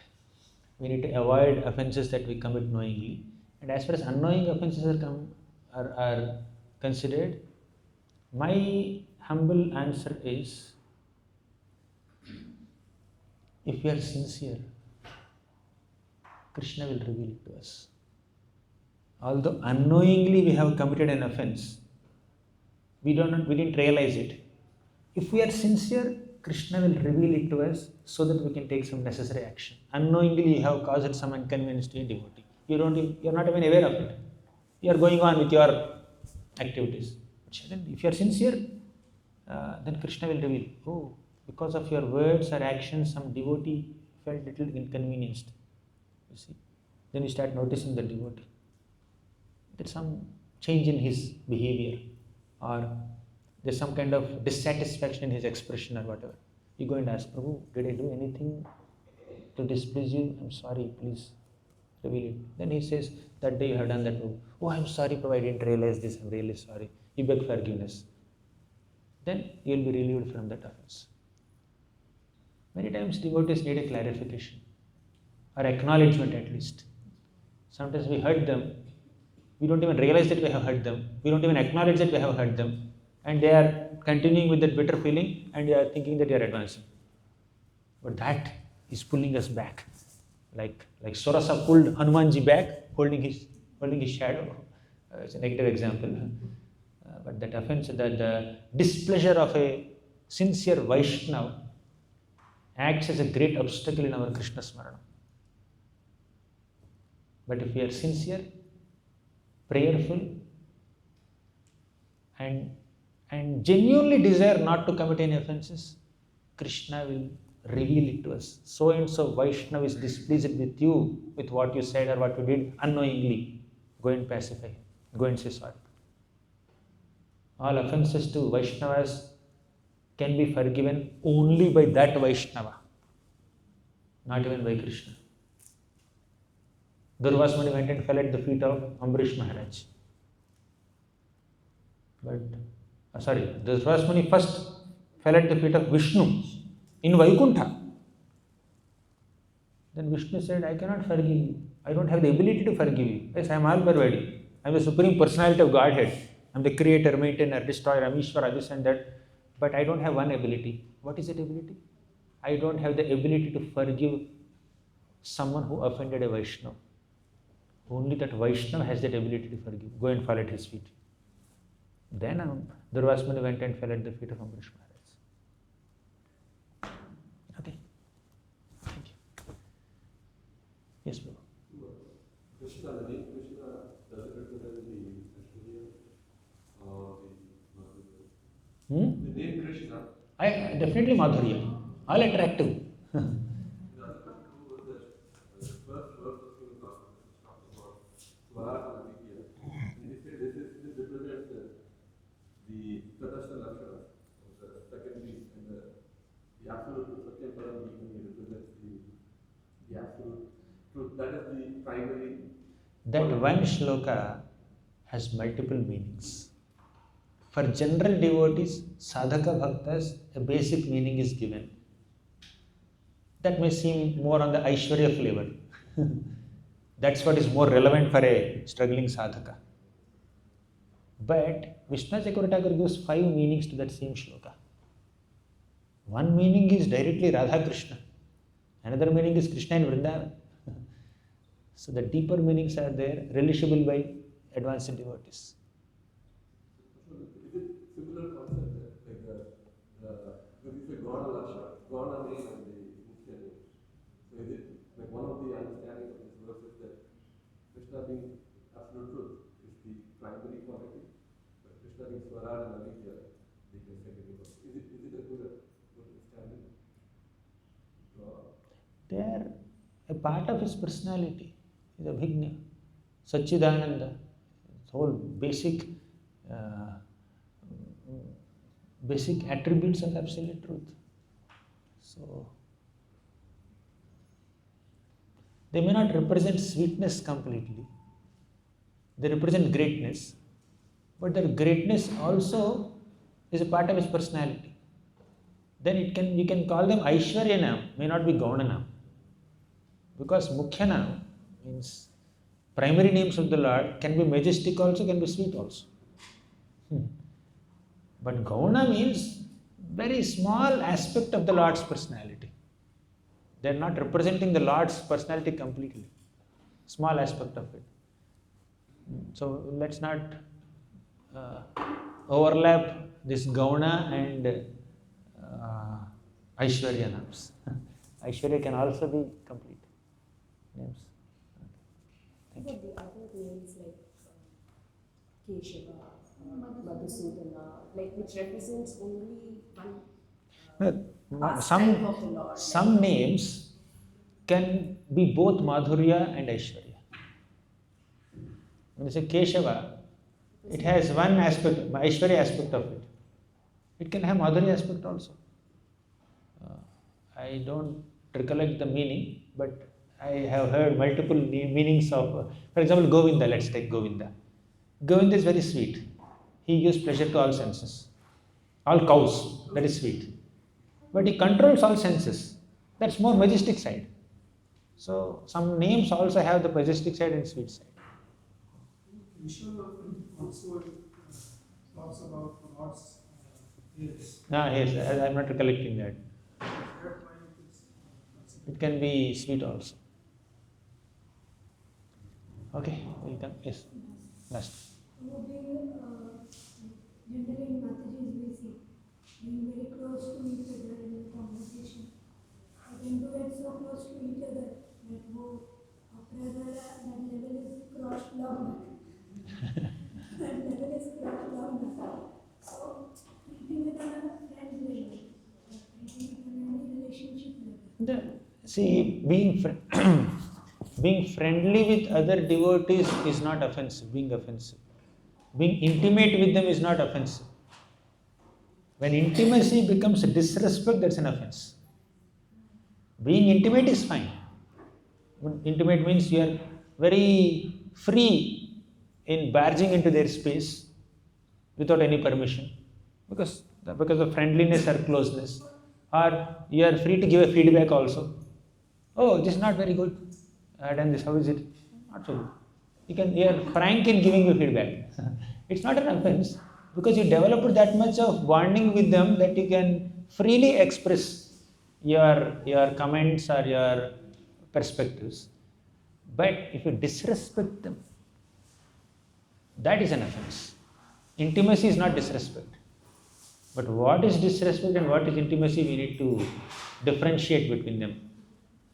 we need to avoid offenses that we commit knowingly. And as far as unknowing offenses are considered, my humble answer is, if we are sincere, Krishna will reveal it to us. Although unknowingly we have committed an offense, we didn't realize it. If we are sincere, Krishna will reveal it to us so that we can take some necessary action. Unknowingly you have caused some inconvenience to a devotee. You are not even aware of it. You are going on with your activities. If you are sincere, then Krishna will reveal, oh, because of your words or actions, some devotee felt little inconvenienced. You see, then you start noticing the devotee. There's some change in his behavior, or there's some kind of dissatisfaction in his expression or whatever. You go and ask, Prabhu, did I do anything to displease you? I'm sorry, please reveal it. Then he says, that day you have done that. Oh, I'm sorry, Prabhu, I didn't realize this. I'm really sorry. You beg forgiveness. Then you will be relieved from that offense. Many times devotees need a clarification or acknowledgement at least. Sometimes we hurt them. We don't even realize that we have hurt them. We don't even acknowledge that we have hurt them. And they are continuing with that bitter feeling and they are thinking that they are advancing. But that is pulling us back. Like Surasa pulled Hanumanji back, holding his shadow. It's a negative example. But that offense, the displeasure of a sincere Vaishnava acts as a great obstacle in our Krishna Smarana. But if we are sincere, prayerful, and genuinely desire not to commit any offenses, Krishna will reveal it to us. So and so Vaishnava is displeased with you, with what you said or what you did unknowingly. Go and pacify him. Go and say sorry. All offenses to Vaishnavas can be forgiven only by that Vaishnava, not even by Krishna. Durvas Muni went and fell at the feet of Ambrish Maharaj. Durvas Muni first fell at the feet of Vishnu in Vaikuntha. Then Vishnu said, I cannot forgive you. I don't have the ability to forgive you. Yes, I am Alparvadi. I am the Supreme Personality of Godhead. I am the creator, maintainer, destroyer, I am Ishvara, this and that. But I don't have one ability. What is that ability? I don't have the ability to forgive someone who offended a Vaishnava. Only that Vaishnava has that ability to forgive. Go and fall at his feet. Then Durvas Muni went and fell at the feet of Ambrish Maharaj. Okay. Thank you. Yes, Prabhu. Krishna, the name Krishna, does it represent the Ashwarya or the Madhurya? The name Krishna. Definitely Madhurya. All attractive. First verse of Srimad Bhagavatam talks about Swarat and Avidya. And he said this represents the Tatastha Lakshanas, the secondary and the absolute truth. Satyam Param Bhimani represents the absolute truth. That is the primary. That one shloka has multiple meanings. For general devotees, sadhaka bhaktas, a basic meaning is given. That may seem more on the Aishwarya flavor. That's what is more relevant for a struggling sadhaka. But Vishnu Chakravarti Thakur gives 5 meanings to that same shloka. One meaning is directly Radha Krishna. Another meaning is Krishna in Vrindavan. So the deeper meanings are there, relishable by advanced devotees. Is it similar concept like when you say Gauranga Lakshana, Gauranga name and the Mukhya name? So is it like one of the understanding of this verse is that Krishna being absolute truth is the primary quality, but Krishna being Swarar and Avidya being the secondary quality. Is it a good understanding? They are a part of his personality. Is Abhignya, Satchidananda, whole basic attributes of absolute truth. So they may not represent sweetness completely, They represent greatness, but that greatness also is a part of his personality. Then we can call them Aishwaryanam, may not be Gaunanam. Because Mukhyanam means primary names of the Lord can be majestic also, can be sweet also. But Gauna means very small aspect of the Lord's personality. They are not representing the Lord's personality completely. Small aspect of it. So let's not overlap this Gauna and Aishwarya names. Aishwarya can also be complete names. Thank you. The other names like Keshava, Madhusudana, like which represents only one pastime of the Lord. Some names can be both Madhurya and Aishwarya. When you say Keshava, it has one aspect, Aishwarya aspect of it. It can have Madhurya aspect also. I don't recollect the meaning, but I have heard multiple meanings of, for example, Govinda. Let's take Govinda. Govinda is very sweet. He gives pleasure to all senses. All cows, that is sweet. But he controls all senses. That's more majestic side. So some names also have the majestic side and sweet side. Vishnu also talks about the Lord's ears. Yes, I'm not recollecting that. It can be sweet also. Okay, we'll come. Yes, last. Generally in Mataji we see being very close to each other in the conversation. I can do it so close to each other that that level is crossed long. That level is crossed long. So treating with another friend level, treating with any relationship level. See, being friendly with other devotees is not offensive, being offensive. Being intimate with them is not offensive. When intimacy becomes disrespect, that's an offense. Being intimate is fine. Intimate means you are very free in barging into their space without any permission because of friendliness or closeness. Or you are free to give a feedback also. Oh, this is not very good. I have done this. How is it? Not so good. You are frank in giving you feedback. It's not an offense because you developed that much of bonding with them that you can freely express your comments or your perspectives. But if you disrespect them, that is an offense. Intimacy is not disrespect. But what is disrespect and what is intimacy, we need to differentiate between them.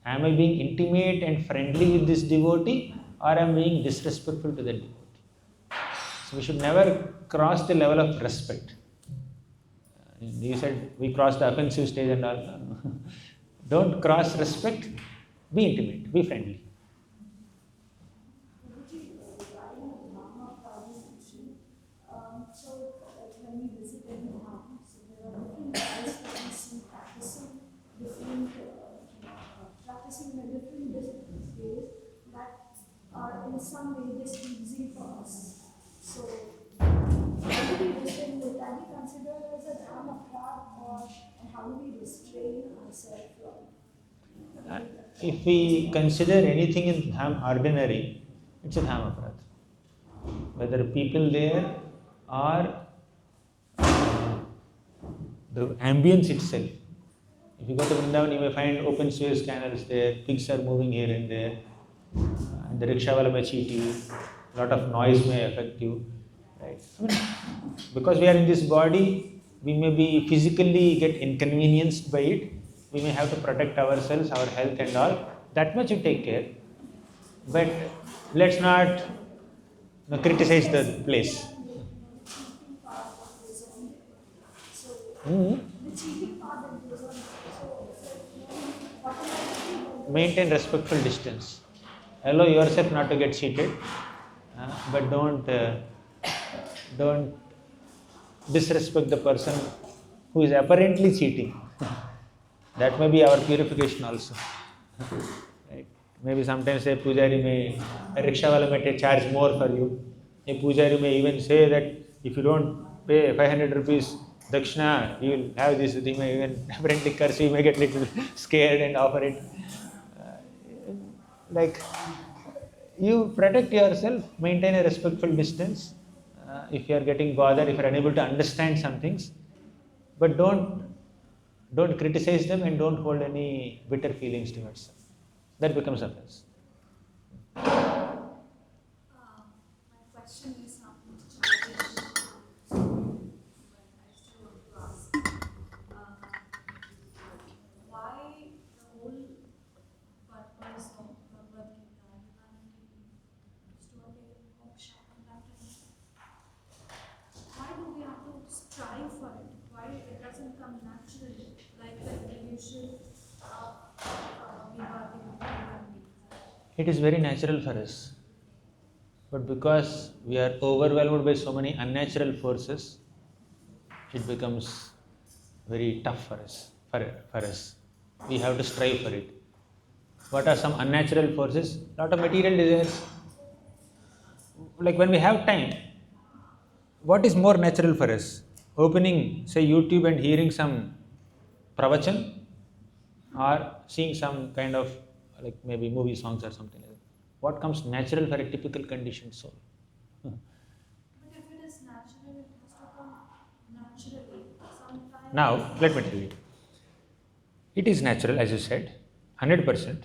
Am I being intimate and friendly with this devotee or am I being disrespectful to that devotee? So we should never cross the level of respect. You said we crossed the offensive stage and all. No. Don't cross respect, be intimate, be friendly. So when we visit any town, so there are different guys that we see practicing in a different ways that are in some way just easy for us. So how do we restrain it? Can we consider it as a dharma or how do we restrain ourselves from? If we consider anything in dham ordinary, it's a dham aparadha. Whether people there or the ambience itself. If you go to Vrindavan, you may find open Suez canals there, pigs are moving here and there, and the rickshawala may cheat you, lot of noise may affect you. Right? Because we are in this body, we may be physically get inconvenienced by it. We may have to protect ourselves, our health and all. That much you take care. But let's not criticize the place. Maintain respectful distance. Allow yourself not to get cheated, but don't disrespect the person who is apparently cheating. That may be our purification also. Right? Maybe sometimes a pujari may, a rickshawala may charge more for you. A pujari may even say that if you don't pay 500 rupees dakshina, you will have this. He may even apparently curse, you may get little scared and offer it. Like, you protect yourself, maintain a respectful distance. If you are getting bothered, if you are unable to understand some things, but don't criticize them and don't hold any bitter feelings towards them. That becomes offense. My question is something childish, but I still want to ask. Why the whole purpose of Bhagavad Gita, humanity, is to attain moksha, enlightenment? Why do we have to strive for it? Why it doesn't come naturally, like the evolution of human beings? It is very natural for us. But because we are overwhelmed by so many unnatural forces, it becomes very tough for us. We have to strive for it. What are some unnatural forces? A lot of material desires. Like when we have time, what is more natural for us? Opening, say, YouTube and hearing some pravachan, or seeing some kind of, like maybe movie songs or something like that. What comes natural for a typical conditioned soul? But if it is natural, it has to come naturally. Sometimes. Now, let me tell you. It is natural, as you said, 100%.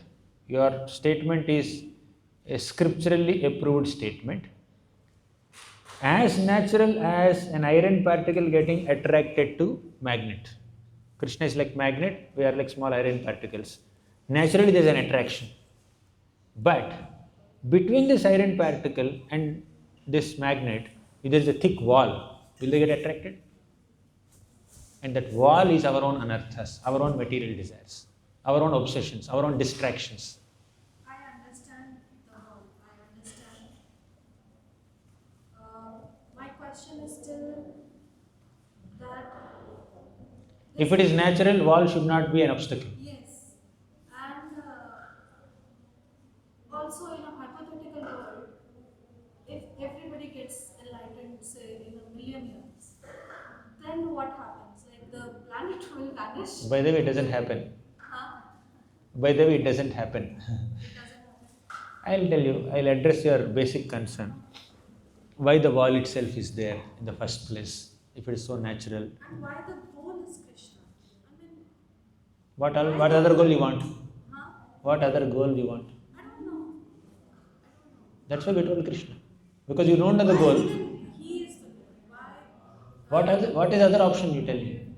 Your statement is a scripturally approved statement. As natural as an iron particle getting attracted to magnet. Krishna is like magnet, we are like small iron particles. Naturally there is an attraction. But between this iron particle and this magnet, there is a thick wall. Will they get attracted? And that wall is our own anarthas, our own material desires, our own obsessions, our own distractions. I understand the wall. I understand. My question is still that. If it is natural, wall should not be an obstacle. Yes. And also in a hypothetical world, if everybody gets enlightened, say in a million years, then what happens? Like the planet will vanish? By the way, it doesn't happen. Huh? By the way, it doesn't happen. It doesn't happen. I'll tell you, I'll address your basic concern. Why the wall itself is there in the first place, if it is so natural. And why the goal is Krishna? I mean, What other goal you want? huh? What other goal you want? I don't know. That's why we told Krishna. Because you don't know the goal. Even he is the goal. Why? What is other option, you tell me?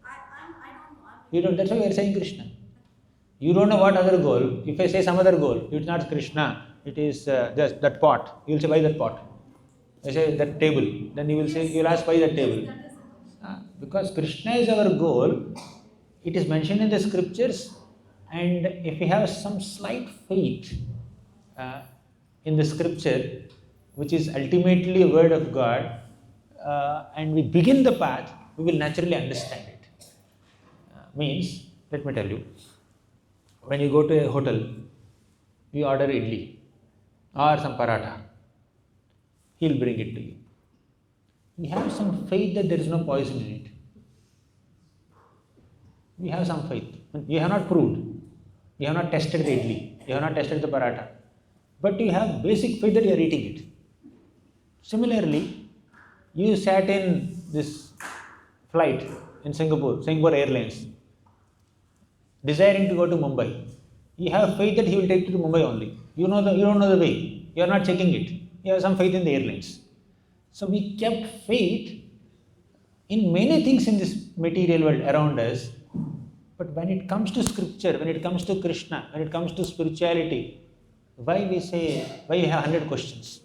I don't know. You don't, that's why we are saying Krishna. You don't know what other goal. If I say some other goal, it's not Krishna, it is just that pot. You will say, why that pot? I say that table. Then you will say, you will ask why that table. That is the goal. Because Krishna is our goal, it is mentioned in the scriptures, and if we have some slight faith in the scripture, which is ultimately a word of God, and we begin the path, we will naturally understand it. Means, let me tell you, when you go to a hotel, you order idli or some paratha, he will bring it to you. We have some faith that there is no poison in it. We have some faith. You have not proved. You have not tested the idli. You have not tested the paratha. But you have basic faith that you are eating it. Similarly, you sat in this flight in Singapore Airlines, desiring to go to Mumbai. You have faith that he will take you to Mumbai only. You don't know the way. You are not checking it. You have some faith in the airlines. So we kept faith in many things in this material world around us. But when it comes to scripture, when it comes to Krishna, when it comes to spirituality, why we have 100 questions?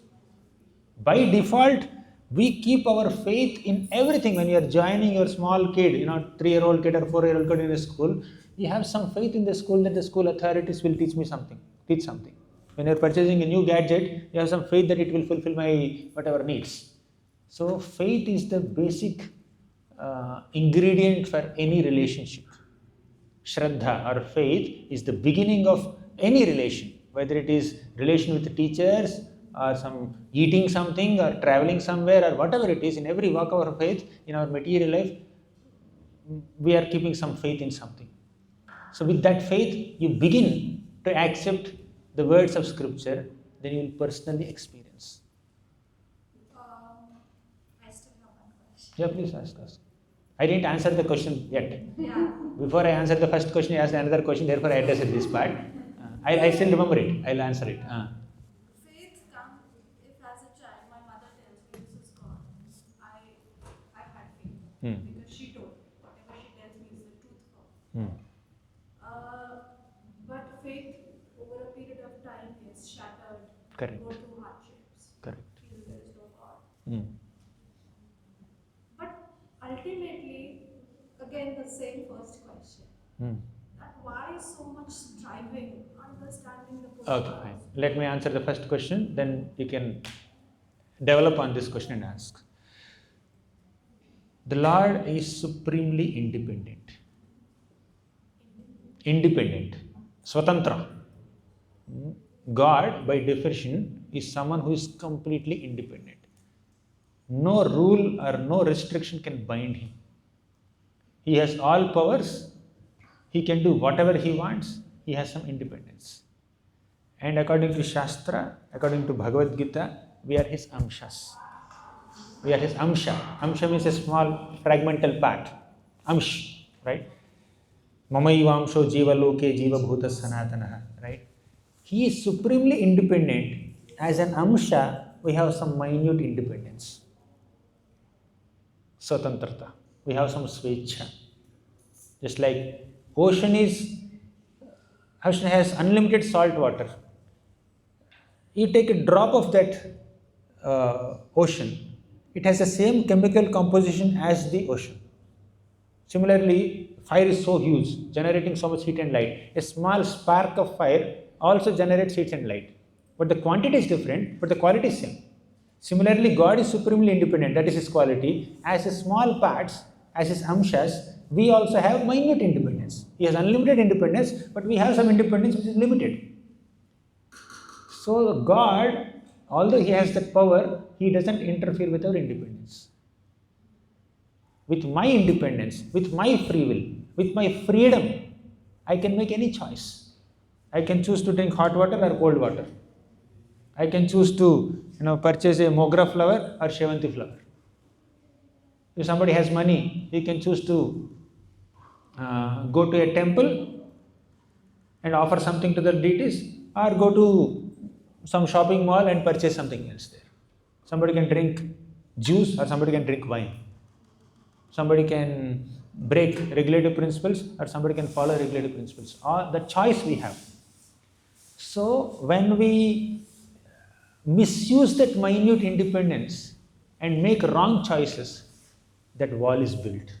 By default, we keep our faith in everything. When you are joining your small kid, 3-year-old kid or 4-year-old kid in a school, you have some faith in the school that the school authorities will teach something. When you are purchasing a new gadget, you have some faith that it will fulfill my whatever needs. So faith is the basic ingredient for any relationship. Shraddha or faith is the beginning of any relation, whether it is relation with the teachers or some eating something or traveling somewhere or whatever it is, in every walk of our faith, in our material life, we are keeping some faith in something. So with that faith, you begin to accept the words of scripture, then you will personally experience. I still have one question. Yeah, please ask us. I didn't answer the question yet. Yeah. Before I answered the first question, I asked another question, therefore I addressed this part. I still remember it. I'll answer it. Faith comes if, as a child, my mother tells me this is God. I had faith because she told me whatever she tells me is the truth for me. But faith over a period of time gets shattered. Correct. Go through hardships. Correct. Feel there is no God. But ultimately, again the same first question. That why so much striving, understanding the book? Okay, fine. Let me answer the first question, then you can develop on this question and ask. The Lord is supremely independent. Independent. Swatantra. God, by definition, is someone who is completely independent. No rule or no restriction can bind him. He has all powers. He can do whatever he wants. He has some independence. And according to Shastra, according to Bhagavad Gita, we are his amshas. We are his amsha. Amsha means a small fragmental part. Amsh, right? Mamayivamsho jiva loke jiva bhuta sanatanaha, right? He is supremely independent. As an amsha, we have some minute independence. Swatantrata. We have some svecha. Just like ocean has unlimited salt water. You take a drop of that ocean, it has the same chemical composition as the ocean. Similarly, fire is so huge, generating so much heat and light. A small spark of fire also generates heat and light. But the quantity is different, but the quality is same. Similarly, God is supremely independent, that is his quality. As his small parts, as his amshas, we also have minute independence. He has unlimited independence, but we have some independence which is limited. So God, although he has that power, he doesn't interfere with our independence. With my independence, with my free will, with my freedom, I can make any choice. I can choose to drink hot water or cold water. I can choose to purchase a mogra flower or shevanti flower. If somebody has money, he can choose to go to a temple and offer something to the deities, or go to some shopping mall and purchase something else there. Somebody can drink juice or somebody can drink wine. Somebody can break regulative principles or somebody can follow regulative principles. The choice we have. So when we misuse that minute independence and make wrong choices, that wall is built.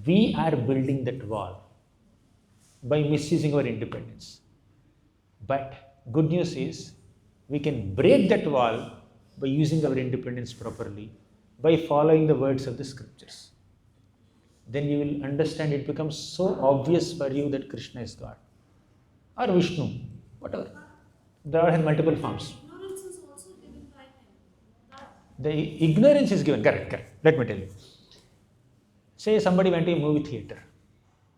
We are building that wall by misusing our independence. But good news is, we can break that wall by using our independence properly, by following the words of the scriptures. Then you will understand, it becomes so obvious for you that Krishna is God. Or Vishnu, whatever. There are multiple forms. Ignorance is also given by him. The ignorance is given, correct. Let me tell you. Say somebody went to a movie theater.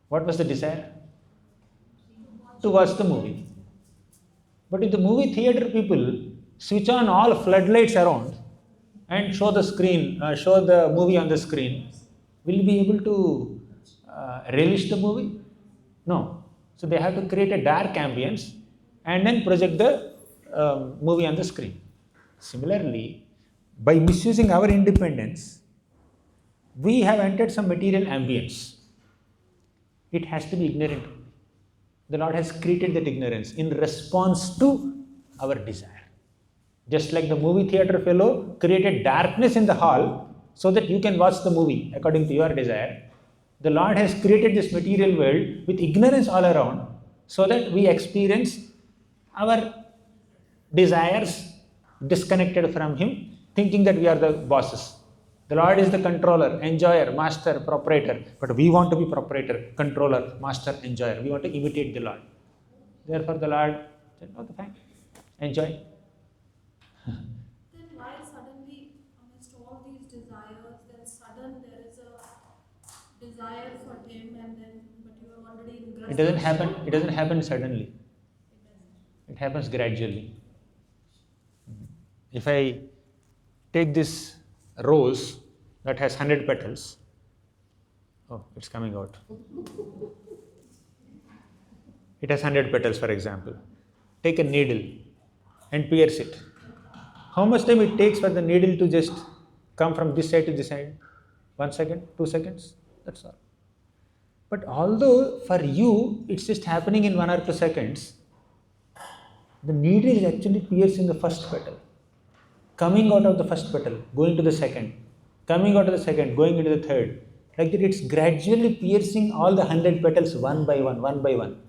What was the desire? To watch the movie. But if the movie theater people switch on all floodlights around and show the movie on the screen, will you be able to relish the movie? No. So they have to create a dark ambience and then project the movie on the screen. Similarly, by misusing our independence, we have entered some material ambience. It has to be ignorant. The Lord has created that ignorance in response to our desire. Just like the movie theater fellow created darkness in the hall so that you can watch the movie according to your desire, the Lord has created this material world with ignorance all around so that we experience our desires disconnected from Him, thinking that we are the bosses. The Lord is the controller, enjoyer, master, proprietor. But we want to be proprietor, controller, master, enjoyer. We want to imitate the Lord. Therefore the Lord said, okay, fine, enjoy. Then why suddenly, amidst all these desires, then sudden there is a desire for him, and then but you are already in It doesn't happen. It doesn't happen suddenly. It happens gradually. If I take this rose that has 100 petals, oh, it's coming out. It has 100 petals, for example. Take a needle and pierce it. How much time it takes for the needle to just come from this side to this side? 1 second, 2 seconds, that's all. But although for you it's just happening in 1 or 2 seconds, the needle is actually piercing the first petal, coming out of the first petal, going to the second, coming out of the second, going into the third. Like that, it's gradually piercing all the 100 petals one by one, one by one.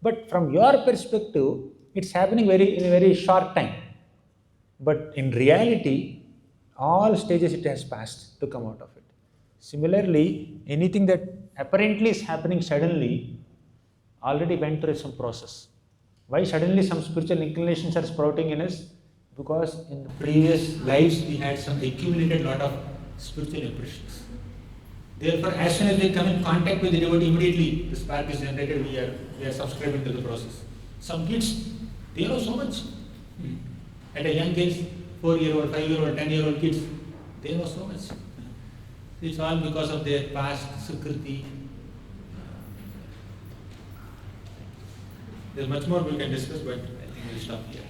But from your perspective, it's happening in a very short time. But in reality, all stages it has passed to come out of it. Similarly, anything that apparently is happening suddenly already went through some process. Why suddenly some spiritual inclinations are sprouting in us? Because in the previous lives we had some accumulated lot of spiritual impressions. Therefore, as soon as they come in contact with the devotee, immediately the spark is generated, we are subscribing to the process. Some kids, they know so much. At a young age, 4-year-old, 5-year-old, 10-year-old kids, they know so much. It's all because of their past sukriti. There's much more we can discuss, but I think we'll stop here.